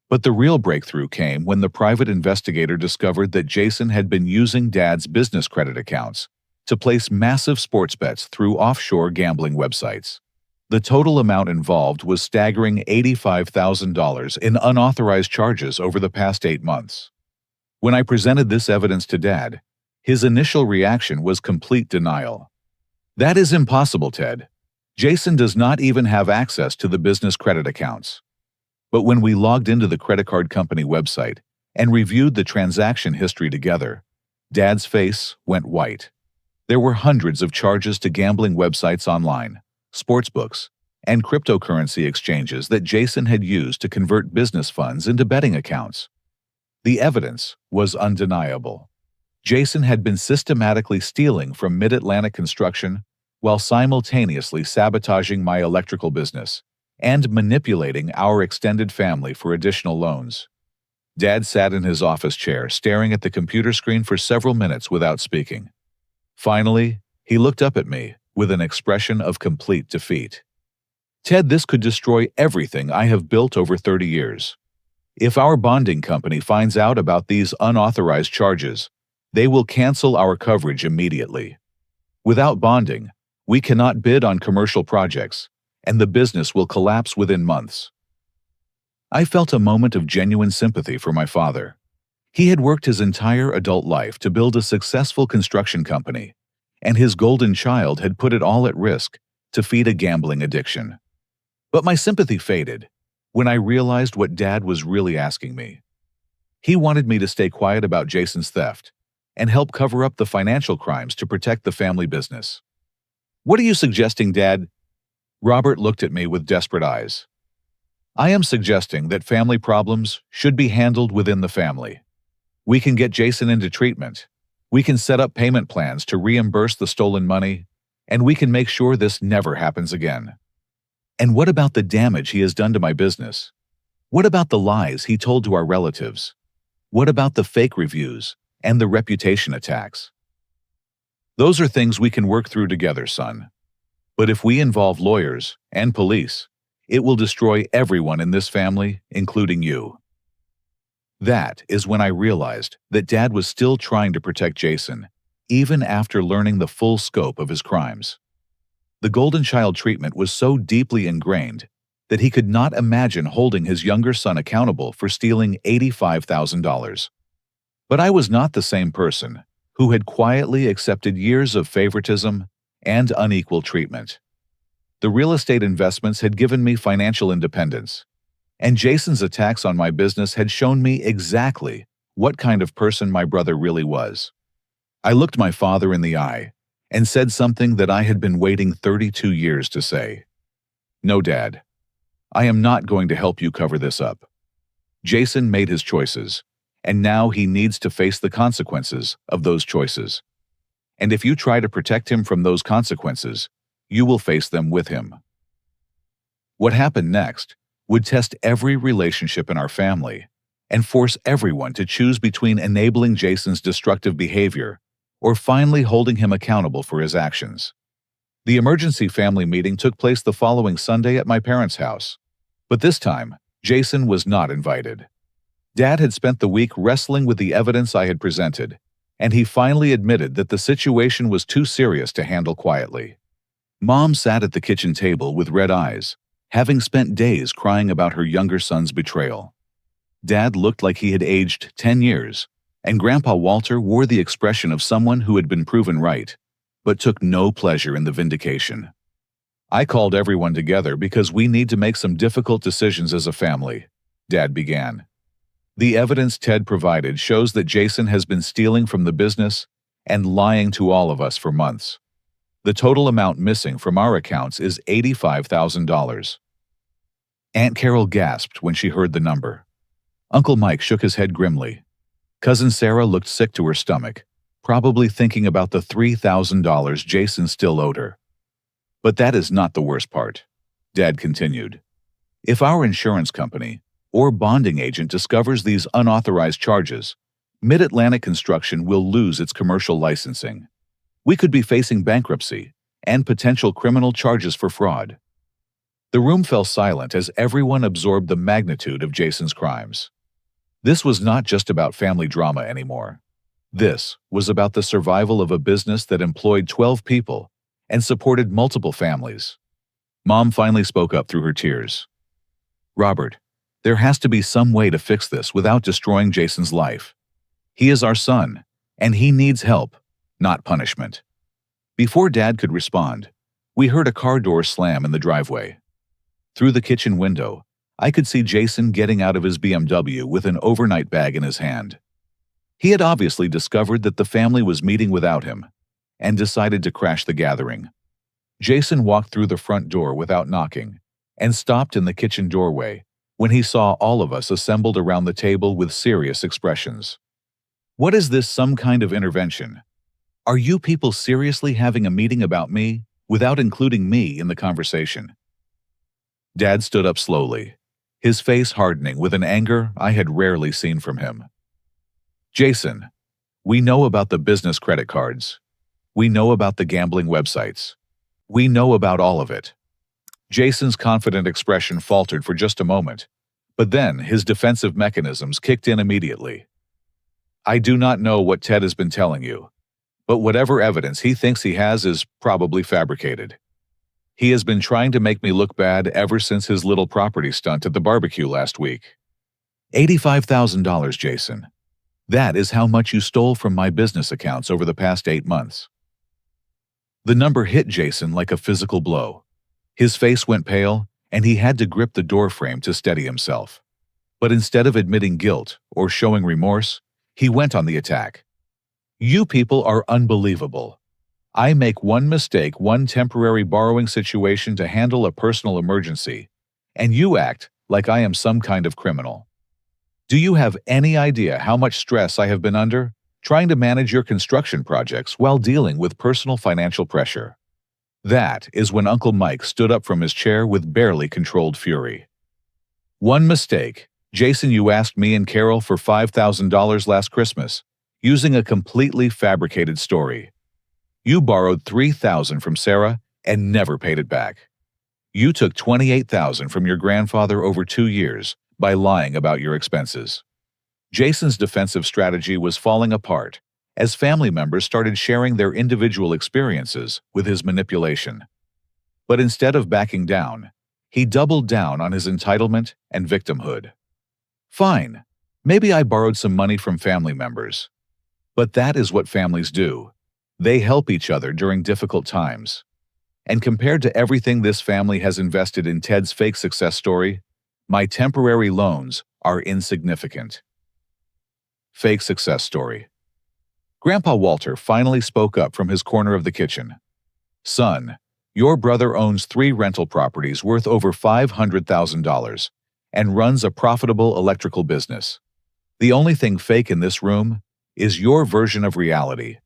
But the real breakthrough came when the private investigator discovered that Jason had been using Dad's business credit accounts to place massive sports bets through offshore gambling websites. The total amount involved was staggering $85,000 in unauthorized charges over the past 8 months. When I presented this evidence to Dad, his initial reaction was complete denial. "That is impossible, Ted. Jason does not even have access to the business credit accounts." But when we logged into the credit card company website and reviewed the transaction history together, Dad's face went white. There were hundreds of charges to gambling websites online, sportsbooks, and cryptocurrency exchanges that Jason had used to convert business funds into betting accounts. The evidence was undeniable. Jason had been systematically stealing from Mid-Atlantic Construction while simultaneously sabotaging my electrical business and manipulating our extended family for additional loans. Dad sat in his office chair, staring at the computer screen for several minutes without speaking. Finally, he looked up at me with an expression of complete defeat. "Ted, this could destroy everything I have built over 30 years. If our bonding company finds out about these unauthorized charges, they will cancel our coverage immediately. Without bonding, we cannot bid on commercial projects, and the business will collapse within months." I felt a moment of genuine sympathy for my father. He had worked his entire adult life to build a successful construction company, and his golden child had put it all at risk to feed a gambling addiction. But my sympathy faded when I realized what Dad was really asking me. He wanted me to stay quiet about Jason's theft and help cover up the financial crimes to protect the family business. "What are you suggesting, Dad?" Robert looked at me with desperate eyes. "I am suggesting that family problems should be handled within the family. We can get Jason into treatment. We can set up payment plans to reimburse the stolen money, and we can make sure this never happens again." And what about the damage he has done to my business? What about the lies he told to our relatives? What about the fake reviews and the reputation attacks? Those are things we can work through together, son. But if we involve lawyers and police, it will destroy everyone in this family, including you. That is when I realized that Dad was still trying to protect Jason, even after learning the full scope of his crimes. The golden child treatment was so deeply ingrained that he could not imagine holding his younger son accountable for stealing $85,000. But I was not the same person who had quietly accepted years of favoritism and unequal treatment. The real estate investments had given me financial independence, and Jason's attacks on my business had shown me exactly what kind of person my brother really was. I looked my father in the eye and said something that I had been waiting 32 years to say. No, Dad, I am not going to help you cover this up. Jason made his choices, and now he needs to face the consequences of those choices. And if you try to protect him from those consequences, you will face them with him. What happened next would test every relationship in our family and force everyone to choose between enabling Jason's destructive behavior or finally holding him accountable for his actions. The emergency family meeting took place the following Sunday at my parents' house, but this time, Jason was not invited. Dad had spent the week wrestling with the evidence I had presented, and he finally admitted that the situation was too serious to handle quietly. Mom sat at the kitchen table with red eyes, having spent days crying about her younger son's betrayal. Dad looked like he had aged 10 years, and Grandpa Walter wore the expression of someone who had been proven right, but took no pleasure in the vindication. I called everyone together because we need to make some difficult decisions as a family, Dad began. The evidence Ted provided shows that Jason has been stealing from the business and lying to all of us for months. The total amount missing from our accounts is $85,000. Aunt Carol gasped when she heard the number. Uncle Mike shook his head grimly. Cousin Sarah looked sick to her stomach, probably thinking about the $3,000 Jason still owed her. But that is not the worst part, Dad continued. If our insurance company or bonding agent discovers these unauthorized charges, Mid-Atlantic Construction will lose its commercial licensing. We could be facing bankruptcy and potential criminal charges for fraud. The room fell silent as everyone absorbed the magnitude of Jason's crimes. This was not just about family drama anymore. This was about the survival of a business that employed 12 people and supported multiple families. Mom finally spoke up through her tears. Robert, there has to be some way to fix this without destroying Jason's life. He is our son, and he needs help, not punishment. Before Dad could respond, we heard a car door slam in the driveway. Through the kitchen window, I could see Jason getting out of his BMW with an overnight bag in his hand. He had obviously discovered that the family was meeting without him and decided to crash the gathering. Jason walked through the front door without knocking and stopped in the kitchen doorway when he saw all of us assembled around the table with serious expressions. What is this, some kind of intervention? Are you people seriously having a meeting about me without including me in the conversation? Dad stood up slowly, his face hardening with an anger I had rarely seen from him. Jason, we know about the business credit cards. We know about the gambling websites. We know about all of it. Jason's confident expression faltered for just a moment, but then his defensive mechanisms kicked in immediately. I do not know what Ted has been telling you, but whatever evidence he thinks he has is probably fabricated. He has been trying to make me look bad ever since his little property stunt at the barbecue last week. $85,000, Jason. That is how much you stole from my business accounts over the past 8 months. The number hit Jason like a physical blow. His face went pale, and he had to grip the doorframe to steady himself. But instead of admitting guilt or showing remorse, he went on the attack. You people are unbelievable. I make one mistake, one temporary borrowing situation to handle a personal emergency, and you act like I am some kind of criminal. Do you have any idea how much stress I have been under, trying to manage your construction projects while dealing with personal financial pressure? That is when Uncle Mike stood up from his chair with barely controlled fury. One mistake. Jason, you asked me and Carol for $5,000 last Christmas, using a completely fabricated story. You borrowed $3,000 from Sarah and never paid it back. You took $28,000 from your grandfather over 2 years by lying about your expenses. Jason's defensive strategy was falling apart as family members started sharing their individual experiences with his manipulation. But instead of backing down, he doubled down on his entitlement and victimhood. Fine, maybe I borrowed some money from family members. But that is what families do. They help each other during difficult times. And compared to everything this family has invested in Ted's fake success story, my temporary loans are insignificant. Fake success story. Grandpa Walter finally spoke up from his corner of the kitchen. Son, your brother owns 3 rental properties worth over $500,000 and runs a profitable electrical business. The only thing fake in this room is your version of reality.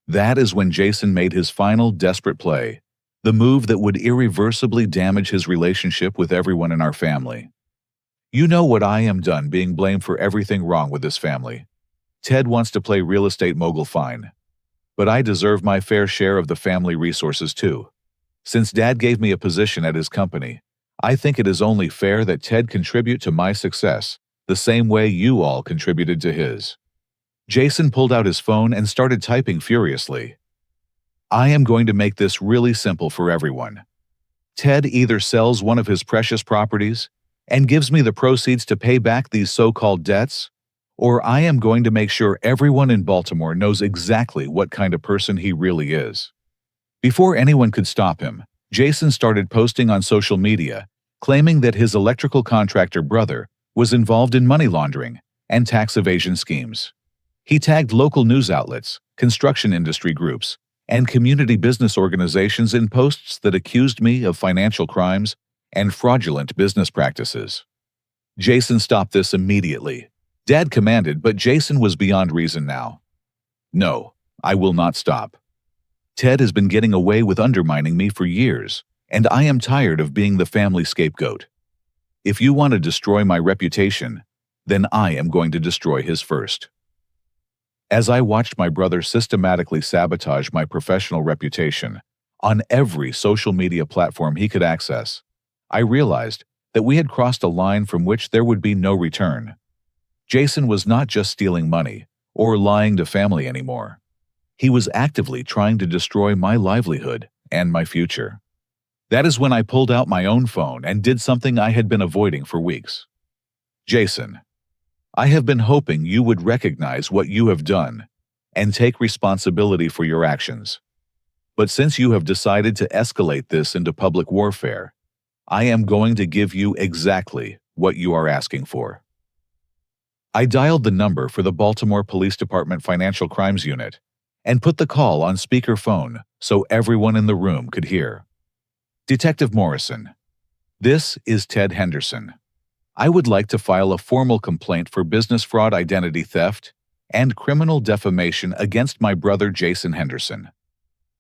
That is when Jason made his final desperate play, the move that would irreversibly damage his relationship with everyone in our family. You know what I am done being blamed for everything wrong with this family. Ted wants to play real estate mogul fine. But I deserve my fair share of the family resources too. Since Dad gave me a position at his company, I think it is only fair that Ted contribute to my success the same way you all contributed to his. Jason pulled out his phone and started typing furiously. I am going to make this really simple for everyone. Ted either sells one of his precious properties and gives me the proceeds to pay back these so-called debts, or I am going to make sure everyone in Baltimore knows exactly what kind of person he really is. Before anyone could stop him, Jason started posting on social media, claiming that his electrical contractor brother was involved in money laundering and tax evasion schemes. He tagged local news outlets, construction industry groups, and community business organizations in posts that accused me of financial crimes and fraudulent business practices. Jason stopped this immediately. Dad commanded, but Jason was beyond reason now. No, I will not stop. Ted has been getting away with undermining me for years, and I am tired of being the family scapegoat. If you want to destroy my reputation, then I am going to destroy his first. As I watched my brother systematically sabotage my professional reputation on every social media platform he could access, I realized that we had crossed a line from which there would be no return. Jason was not just stealing money or lying to family anymore. He was actively trying to destroy my livelihood and my future. That is when I pulled out my own phone and did something I had been avoiding for weeks. Jason, I have been hoping you would recognize what you have done and take responsibility for your actions. But since you have decided to escalate this into public warfare, I am going to give you exactly what you are asking for. I dialed the number for the Baltimore Police Department Financial Crimes Unit and put the call on speakerphone so everyone in the room could hear. Detective Morrison, this is Ted Henderson. I would like to file a formal complaint for business fraud, identity theft, and criminal defamation against my brother Jason Henderson.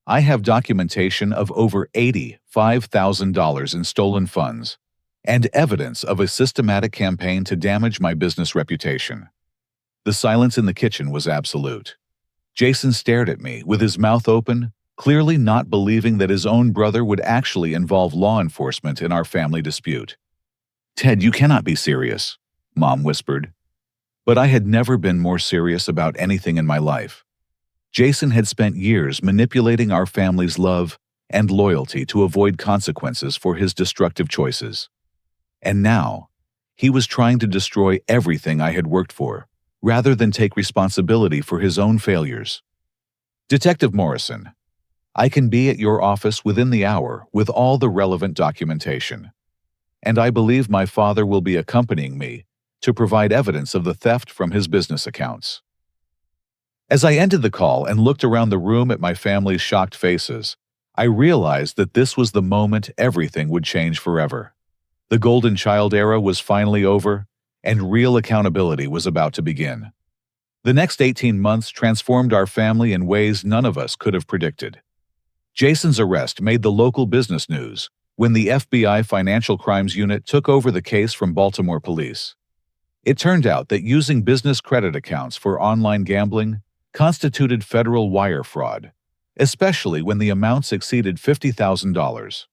I have documentation of over $85,000 in stolen funds and evidence of a systematic campaign to damage my business reputation. The silence in the kitchen was absolute. Jason stared at me with his mouth open, clearly not believing that his own brother would actually involve law enforcement in our family dispute. Ted, you cannot be serious, Mom whispered. But I had never been more serious about anything in my life. Jason had spent years manipulating our family's love and loyalty to avoid consequences for his destructive choices. And now, he was trying to destroy everything I had worked for, rather than take responsibility for his own failures. Detective Morrison, I can be at your office within the hour with all the relevant documentation. And I believe my father will be accompanying me to provide evidence of the theft from his business accounts. As I ended the call and looked around the room at my family's shocked faces, I realized that this was the moment everything would change forever. The golden child era was finally over, and real accountability was about to begin. The next 18 months transformed our family in ways none of us could have predicted. Jason's arrest made the local business news when the FBI Financial Crimes Unit took over the case from Baltimore police. It turned out that using business credit accounts for online gambling constituted federal wire fraud, especially when the amounts exceeded $50,000.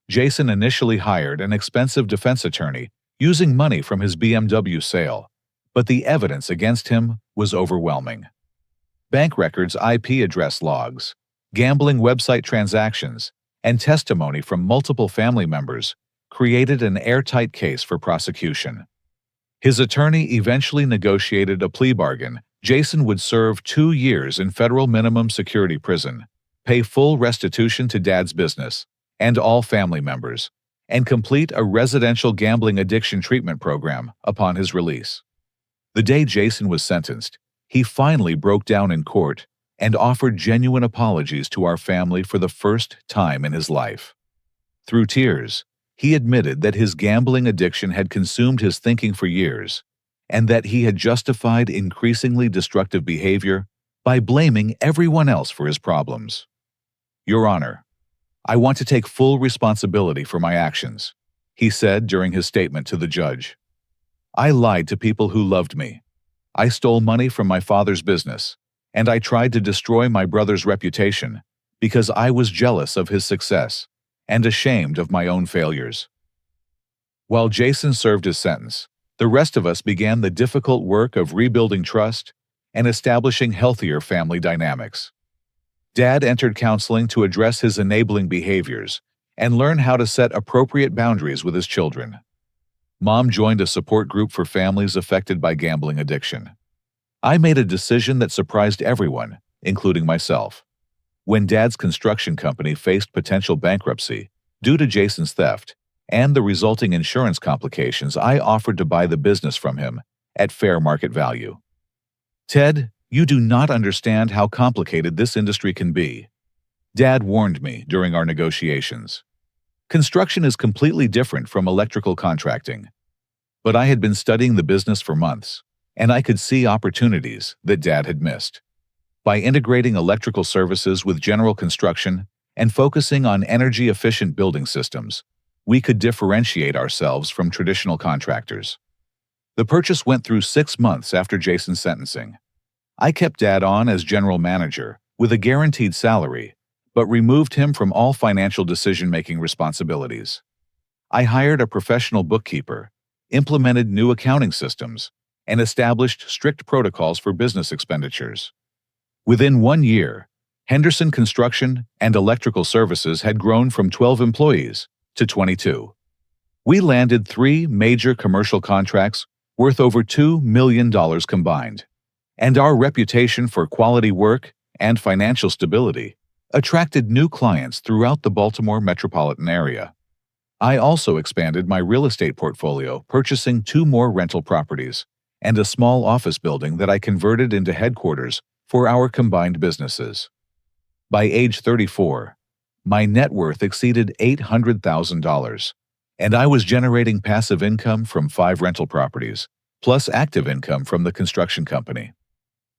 Jason initially hired an expensive defense attorney using money from his BMW sale, but the evidence against him was overwhelming. Bank records, IP address logs, gambling website transactions, and testimony from multiple family members created an airtight case for prosecution. His attorney eventually negotiated a plea bargain. Jason would serve 2 years in federal minimum security prison, pay full restitution to Dad's business and all family members, and complete a residential gambling addiction treatment program upon his release. The day Jason was sentenced, he finally broke down in court and offered genuine apologies to our family for the first time in his life. Through tears, he admitted that his gambling addiction had consumed his thinking for years, and that he had justified increasingly destructive behavior by blaming everyone else for his problems. "Your Honor, I want to take full responsibility for my actions," he said during his statement to the judge. "I lied to people who loved me. I stole money from my father's business, and I tried to destroy my brother's reputation because I was jealous of his success and ashamed of my own failures." While Jason served his sentence, the rest of us began the difficult work of rebuilding trust and establishing healthier family dynamics. Dad entered counseling to address his enabling behaviors and learn how to set appropriate boundaries with his children. Mom joined a support group for families affected by gambling addiction. I made a decision that surprised everyone, including myself. When Dad's construction company faced potential bankruptcy due to Jason's theft and the resulting insurance complications, I offered to buy the business from him at fair market value. "Ted, you do not understand how complicated this industry can be," Dad warned me during our negotiations. "Construction is completely different from electrical contracting." But I had been studying the business for months, and I could see opportunities that Dad had missed. By integrating electrical services with general construction and focusing on energy-efficient building systems, we could differentiate ourselves from traditional contractors. The purchase went through 6 months after Jason's sentencing. I kept Dad on as general manager with a guaranteed salary, but removed him from all financial decision-making responsibilities. I hired a professional bookkeeper, implemented new accounting systems, and established strict protocols for business expenditures. Within 1 year, Henderson Construction and Electrical Services had grown from 12 employees to 22. We landed 3 major commercial contracts worth over $2 million combined, and our reputation for quality work and financial stability attracted new clients throughout the Baltimore metropolitan area. I also expanded my real estate portfolio, purchasing 2 more rental properties and a small office building that I converted into headquarters for our combined businesses. By age 34, my net worth exceeded $800,000, and I was generating passive income from 5 rental properties, plus active income from the construction company.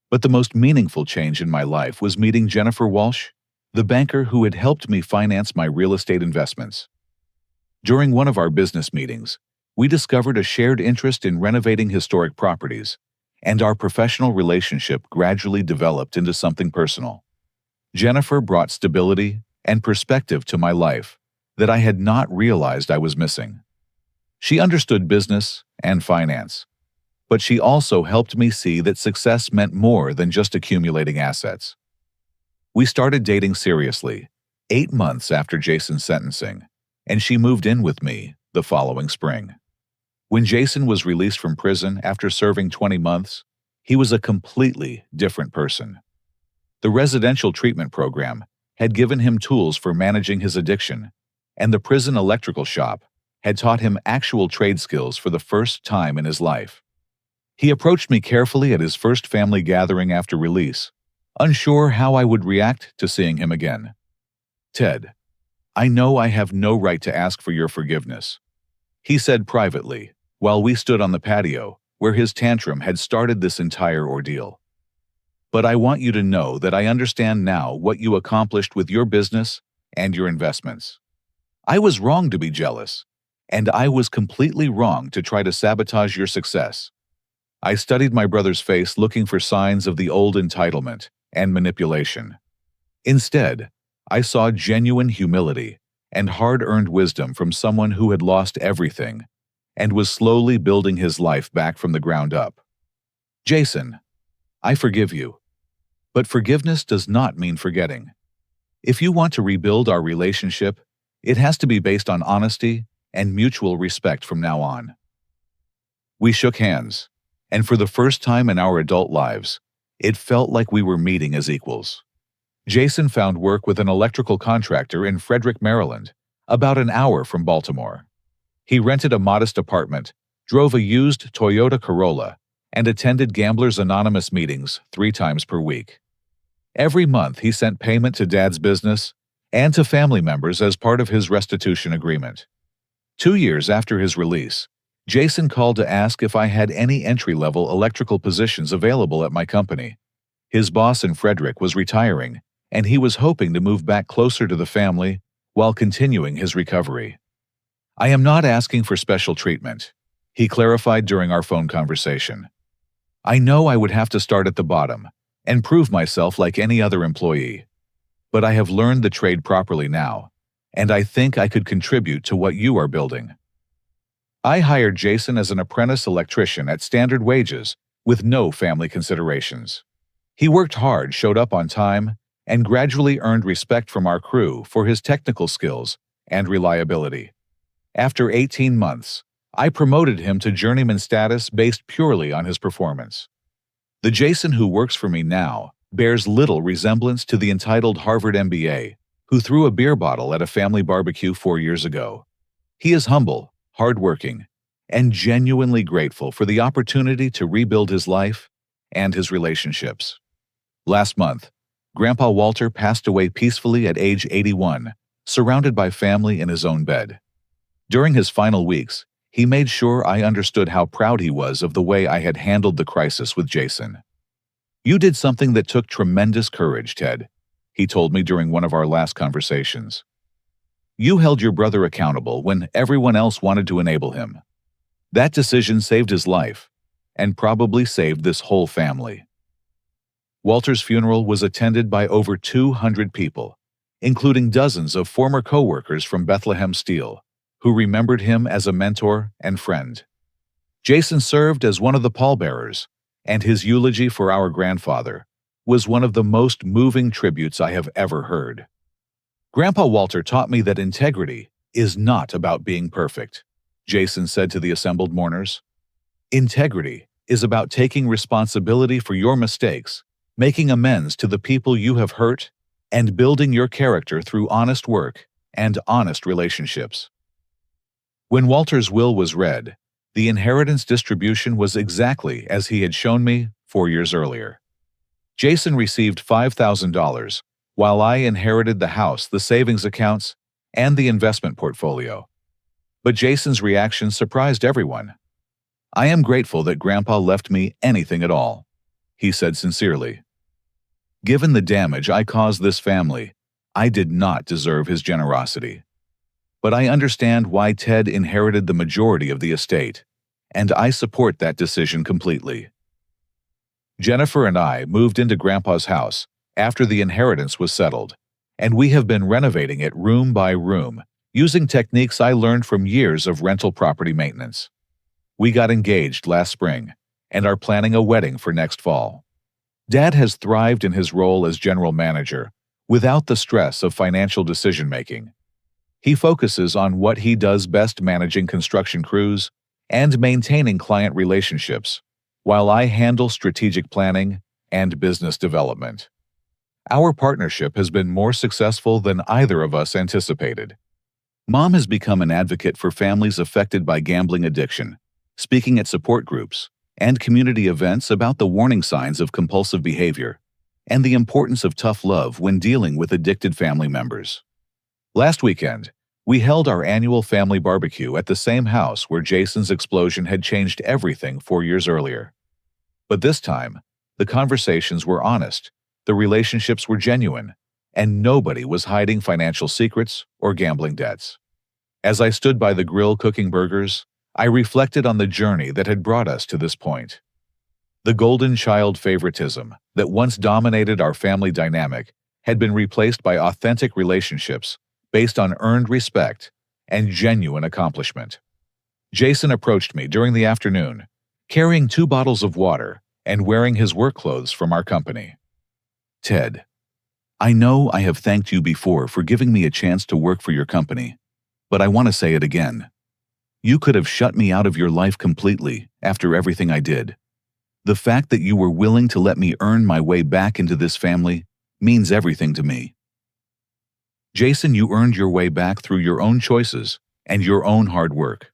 But the most meaningful change in my life was meeting Jennifer Walsh, the banker who had helped me finance my real estate investments. During one of our business meetings, we discovered a shared interest in renovating historic properties, and our professional relationship gradually developed into something personal. Jennifer brought stability and perspective to my life that I had not realized I was missing. She understood business and finance, but she also helped me see that success meant more than just accumulating assets. We started dating seriously 8 months after Jason's sentencing, and she moved in with me the following spring. When Jason was released from prison after serving 20 months, he was a completely different person. The residential treatment program had given him tools for managing his addiction, and the prison electrical shop had taught him actual trade skills for the first time in his life. He approached me carefully at his first family gathering after release, unsure how I would react to seeing him again. "Ted, I know I have no right to ask for your forgiveness," he said privately, while we stood on the patio where his tantrum had started this entire ordeal. But I want you to know that I understand now what you accomplished with your business and your investments. I was wrong to be jealous, and I was completely wrong to try to sabotage your success. I studied my brother's face looking for signs of the old entitlement and manipulation. Instead, I saw genuine humility and hard-earned wisdom from someone who had lost everything and was slowly building his life back from the ground up. Jason, I forgive you. But forgiveness does not mean forgetting. If you want to rebuild our relationship, it has to be based on honesty and mutual respect from now on. We shook hands, and for the first time in our adult lives, it felt like we were meeting as equals. Jason found work with an electrical contractor in Frederick, Maryland, about an hour from Baltimore. He rented a modest apartment, drove a used Toyota Corolla, and attended Gamblers Anonymous meetings 3 times per week. Every month, he sent payment to Dad's business and to family members as part of his restitution agreement. 2 years after his release, Jason called to ask if I had any entry-level electrical positions available at my company. His boss in Frederick was retiring, and he was hoping to move back closer to the family while continuing his recovery. I am not asking for special treatment, he clarified during our phone conversation. I know I would have to start at the bottom and prove myself like any other employee. But I have learned the trade properly now, and I think I could contribute to what you are building. I hired Jason as an apprentice electrician at standard wages with no family considerations. He worked hard, showed up on time, and gradually earned respect from our crew for his technical skills and reliability. After 18 months, I promoted him to journeyman status based purely on his performance. The Jason who works for me now bears little resemblance to the entitled Harvard MBA who threw a beer bottle at a family barbecue 4 years ago. He is humble, hardworking, and genuinely grateful for the opportunity to rebuild his life and his relationships. Last month, Grandpa Walter passed away peacefully at age 81, surrounded by family in his own bed. During his final weeks, he made sure I understood how proud he was of the way I had handled the crisis with Jason. "You did something that took tremendous courage, Ted," he told me during one of our last conversations. "You held your brother accountable when everyone else wanted to enable him. That decision saved his life, and probably saved this whole family." Walter's funeral was attended by over 200 people, including dozens of former co-workers from Bethlehem Steel, who remembered him as a mentor and friend. Jason served as one of the pallbearers, and his eulogy for our grandfather was one of the most moving tributes I have ever heard. "Grandpa Walter taught me that integrity is not about being perfect," Jason said to the assembled mourners. "Integrity is about taking responsibility for your mistakes, making amends to the people you have hurt, and building your character through honest work and honest relationships." When Walter's will was read, the inheritance distribution was exactly as he had shown me 4 years earlier. Jason received $5,000, while I inherited the house, the savings accounts, and the investment portfolio. But Jason's reaction surprised everyone. "I am grateful that Grandpa left me anything at all," he said sincerely. "Given the damage I caused this family, I did not deserve his generosity. But I understand why Ted inherited the majority of the estate, and I support that decision completely." Jennifer and I moved into Grandpa's house after the inheritance was settled, and we have been renovating it room by room, using techniques I learned from years of rental property maintenance. We got engaged last spring and are planning a wedding for next fall. Dad has thrived in his role as general manager without the stress of financial decision-making. He focuses on what he does best, managing construction crews and maintaining client relationships, while I handle strategic planning and business development. Our partnership has been more successful than either of us anticipated. Mom has become an advocate for families affected by gambling addiction, speaking at support groups and community events about the warning signs of compulsive behavior and the importance of tough love when dealing with addicted family members. Last weekend, we held our annual family barbecue at the same house where Jason's explosion had changed everything 4 years earlier. But this time, The conversations were honest, the relationships were genuine, and nobody was hiding financial secrets or gambling debts. As I stood by the grill cooking burgers, I reflected on the journey that had brought us to this point. The golden child favoritism that once dominated our family dynamic had been replaced by authentic relationships based on earned respect and genuine accomplishment. Jason approached me during the afternoon, carrying 2 bottles of water and wearing his work clothes from our company. "Ted, I know I have thanked you before for giving me a chance to work for your company, but I want to say it again. You could have shut me out of your life completely after everything I did. The fact that you were willing to let me earn my way back into this family means everything to me." Jason, you earned your way back through your own choices and your own hard work.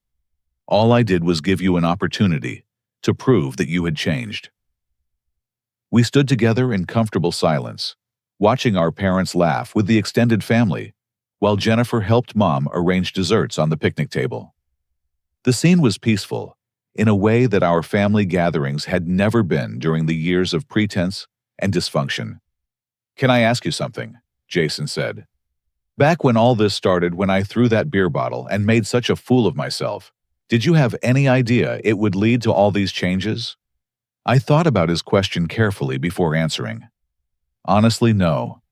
All I did was give you an opportunity to prove that you had changed. We stood together in comfortable silence, watching our parents laugh with the extended family, while Jennifer helped Mom arrange desserts on the picnic table. The scene was peaceful, in a way that our family gatherings had never been during the years of pretense and dysfunction. "Can I ask you something?" Jason said. "Back when all this started, when I threw that beer bottle and made such a fool of myself, did you have any idea it would lead to all these changes?" I thought about his question carefully before answering. "Honestly, no.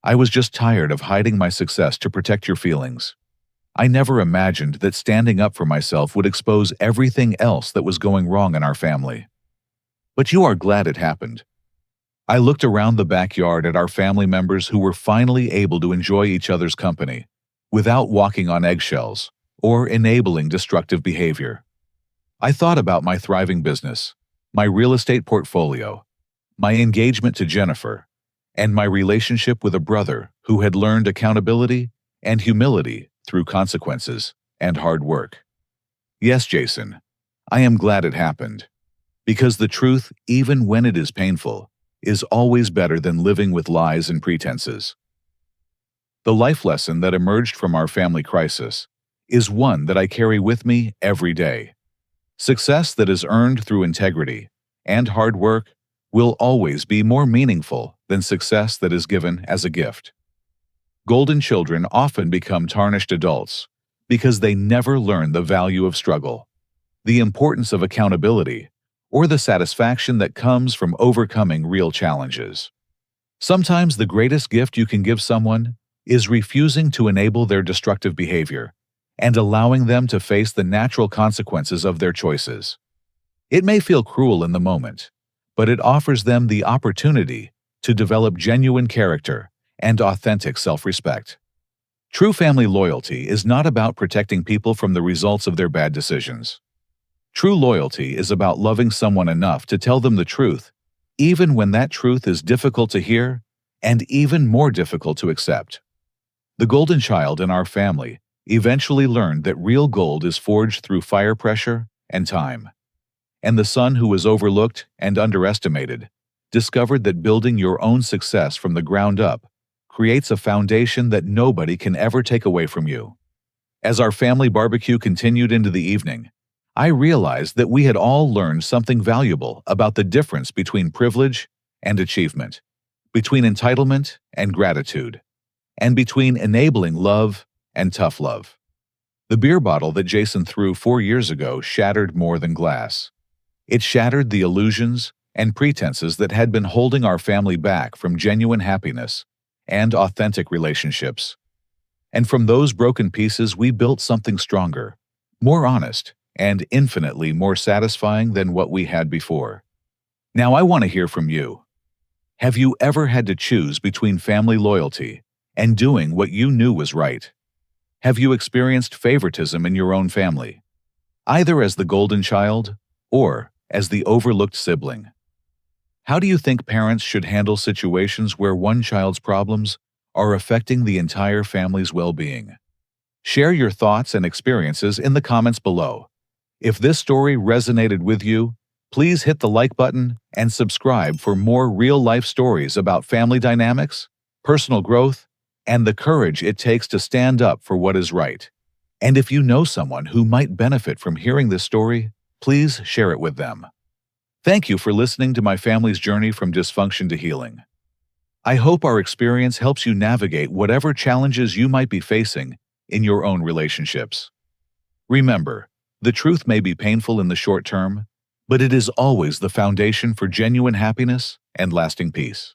I was just tired of hiding my success to protect your feelings. I never imagined that standing up for myself would expose everything else that was going wrong in our family. But you are glad it happened." I looked around the backyard at our family members who were finally able to enjoy each other's company, without walking on eggshells or enabling destructive behavior. I thought about my thriving business, my real estate portfolio, my engagement to Jennifer, and my relationship with a brother who had learned accountability and humility through consequences and hard work. Yes, Jason, I am glad it happened, because the truth, even when it is painful, is always better than living with lies and pretenses. The life lesson that emerged from our family crisis is one that I carry with me every day. Success that is earned through integrity and hard work will always be more meaningful than success that is given as a gift. Golden children often become tarnished adults because they never learn the value of struggle, the importance of accountability, or the satisfaction that comes from overcoming real challenges. Sometimes the greatest gift you can give someone is refusing to enable their destructive behavior and allowing them to face the natural consequences of their choices. It may feel cruel in the moment, but it offers them the opportunity to develop genuine character and authentic self-respect. True family loyalty is not about protecting people from the results of their bad decisions. True loyalty is about loving someone enough to tell them the truth, even when that truth is difficult to hear and even more difficult to accept. The golden child in our family eventually learned that real gold is forged through fire pressure and time. And the son who was overlooked and underestimated discovered that building your own success from the ground up creates a foundation that nobody can ever take away from you. As our family barbecue continued into the evening, I realized that we had all learned something valuable about the difference between privilege and achievement, between entitlement and gratitude, and between enabling love and tough love. The beer bottle that Jason threw 4 years ago shattered more than glass. It shattered the illusions and pretenses that had been holding our family back from genuine happiness and authentic relationships. And from those broken pieces, we built something stronger, more honest, and infinitely more satisfying than what we had before. Now I want to hear from you. Have you ever had to choose between family loyalty and doing what you knew was right? Have you experienced favoritism in your own family, either as the golden child or as the overlooked sibling? How do you think parents should handle situations where one child's problems are affecting the entire family's well-being? Share your thoughts and experiences in the comments below. If this story resonated with you, please hit the like button and subscribe for more real-life stories about family dynamics, personal growth, and the courage it takes to stand up for what is right. And if you know someone who might benefit from hearing this story, please share it with them. Thank you for listening to my family's journey from dysfunction to healing. I hope our experience helps you navigate whatever challenges you might be facing in your own relationships. Remember, the truth may be painful in the short term, but it is always the foundation for genuine happiness and lasting peace.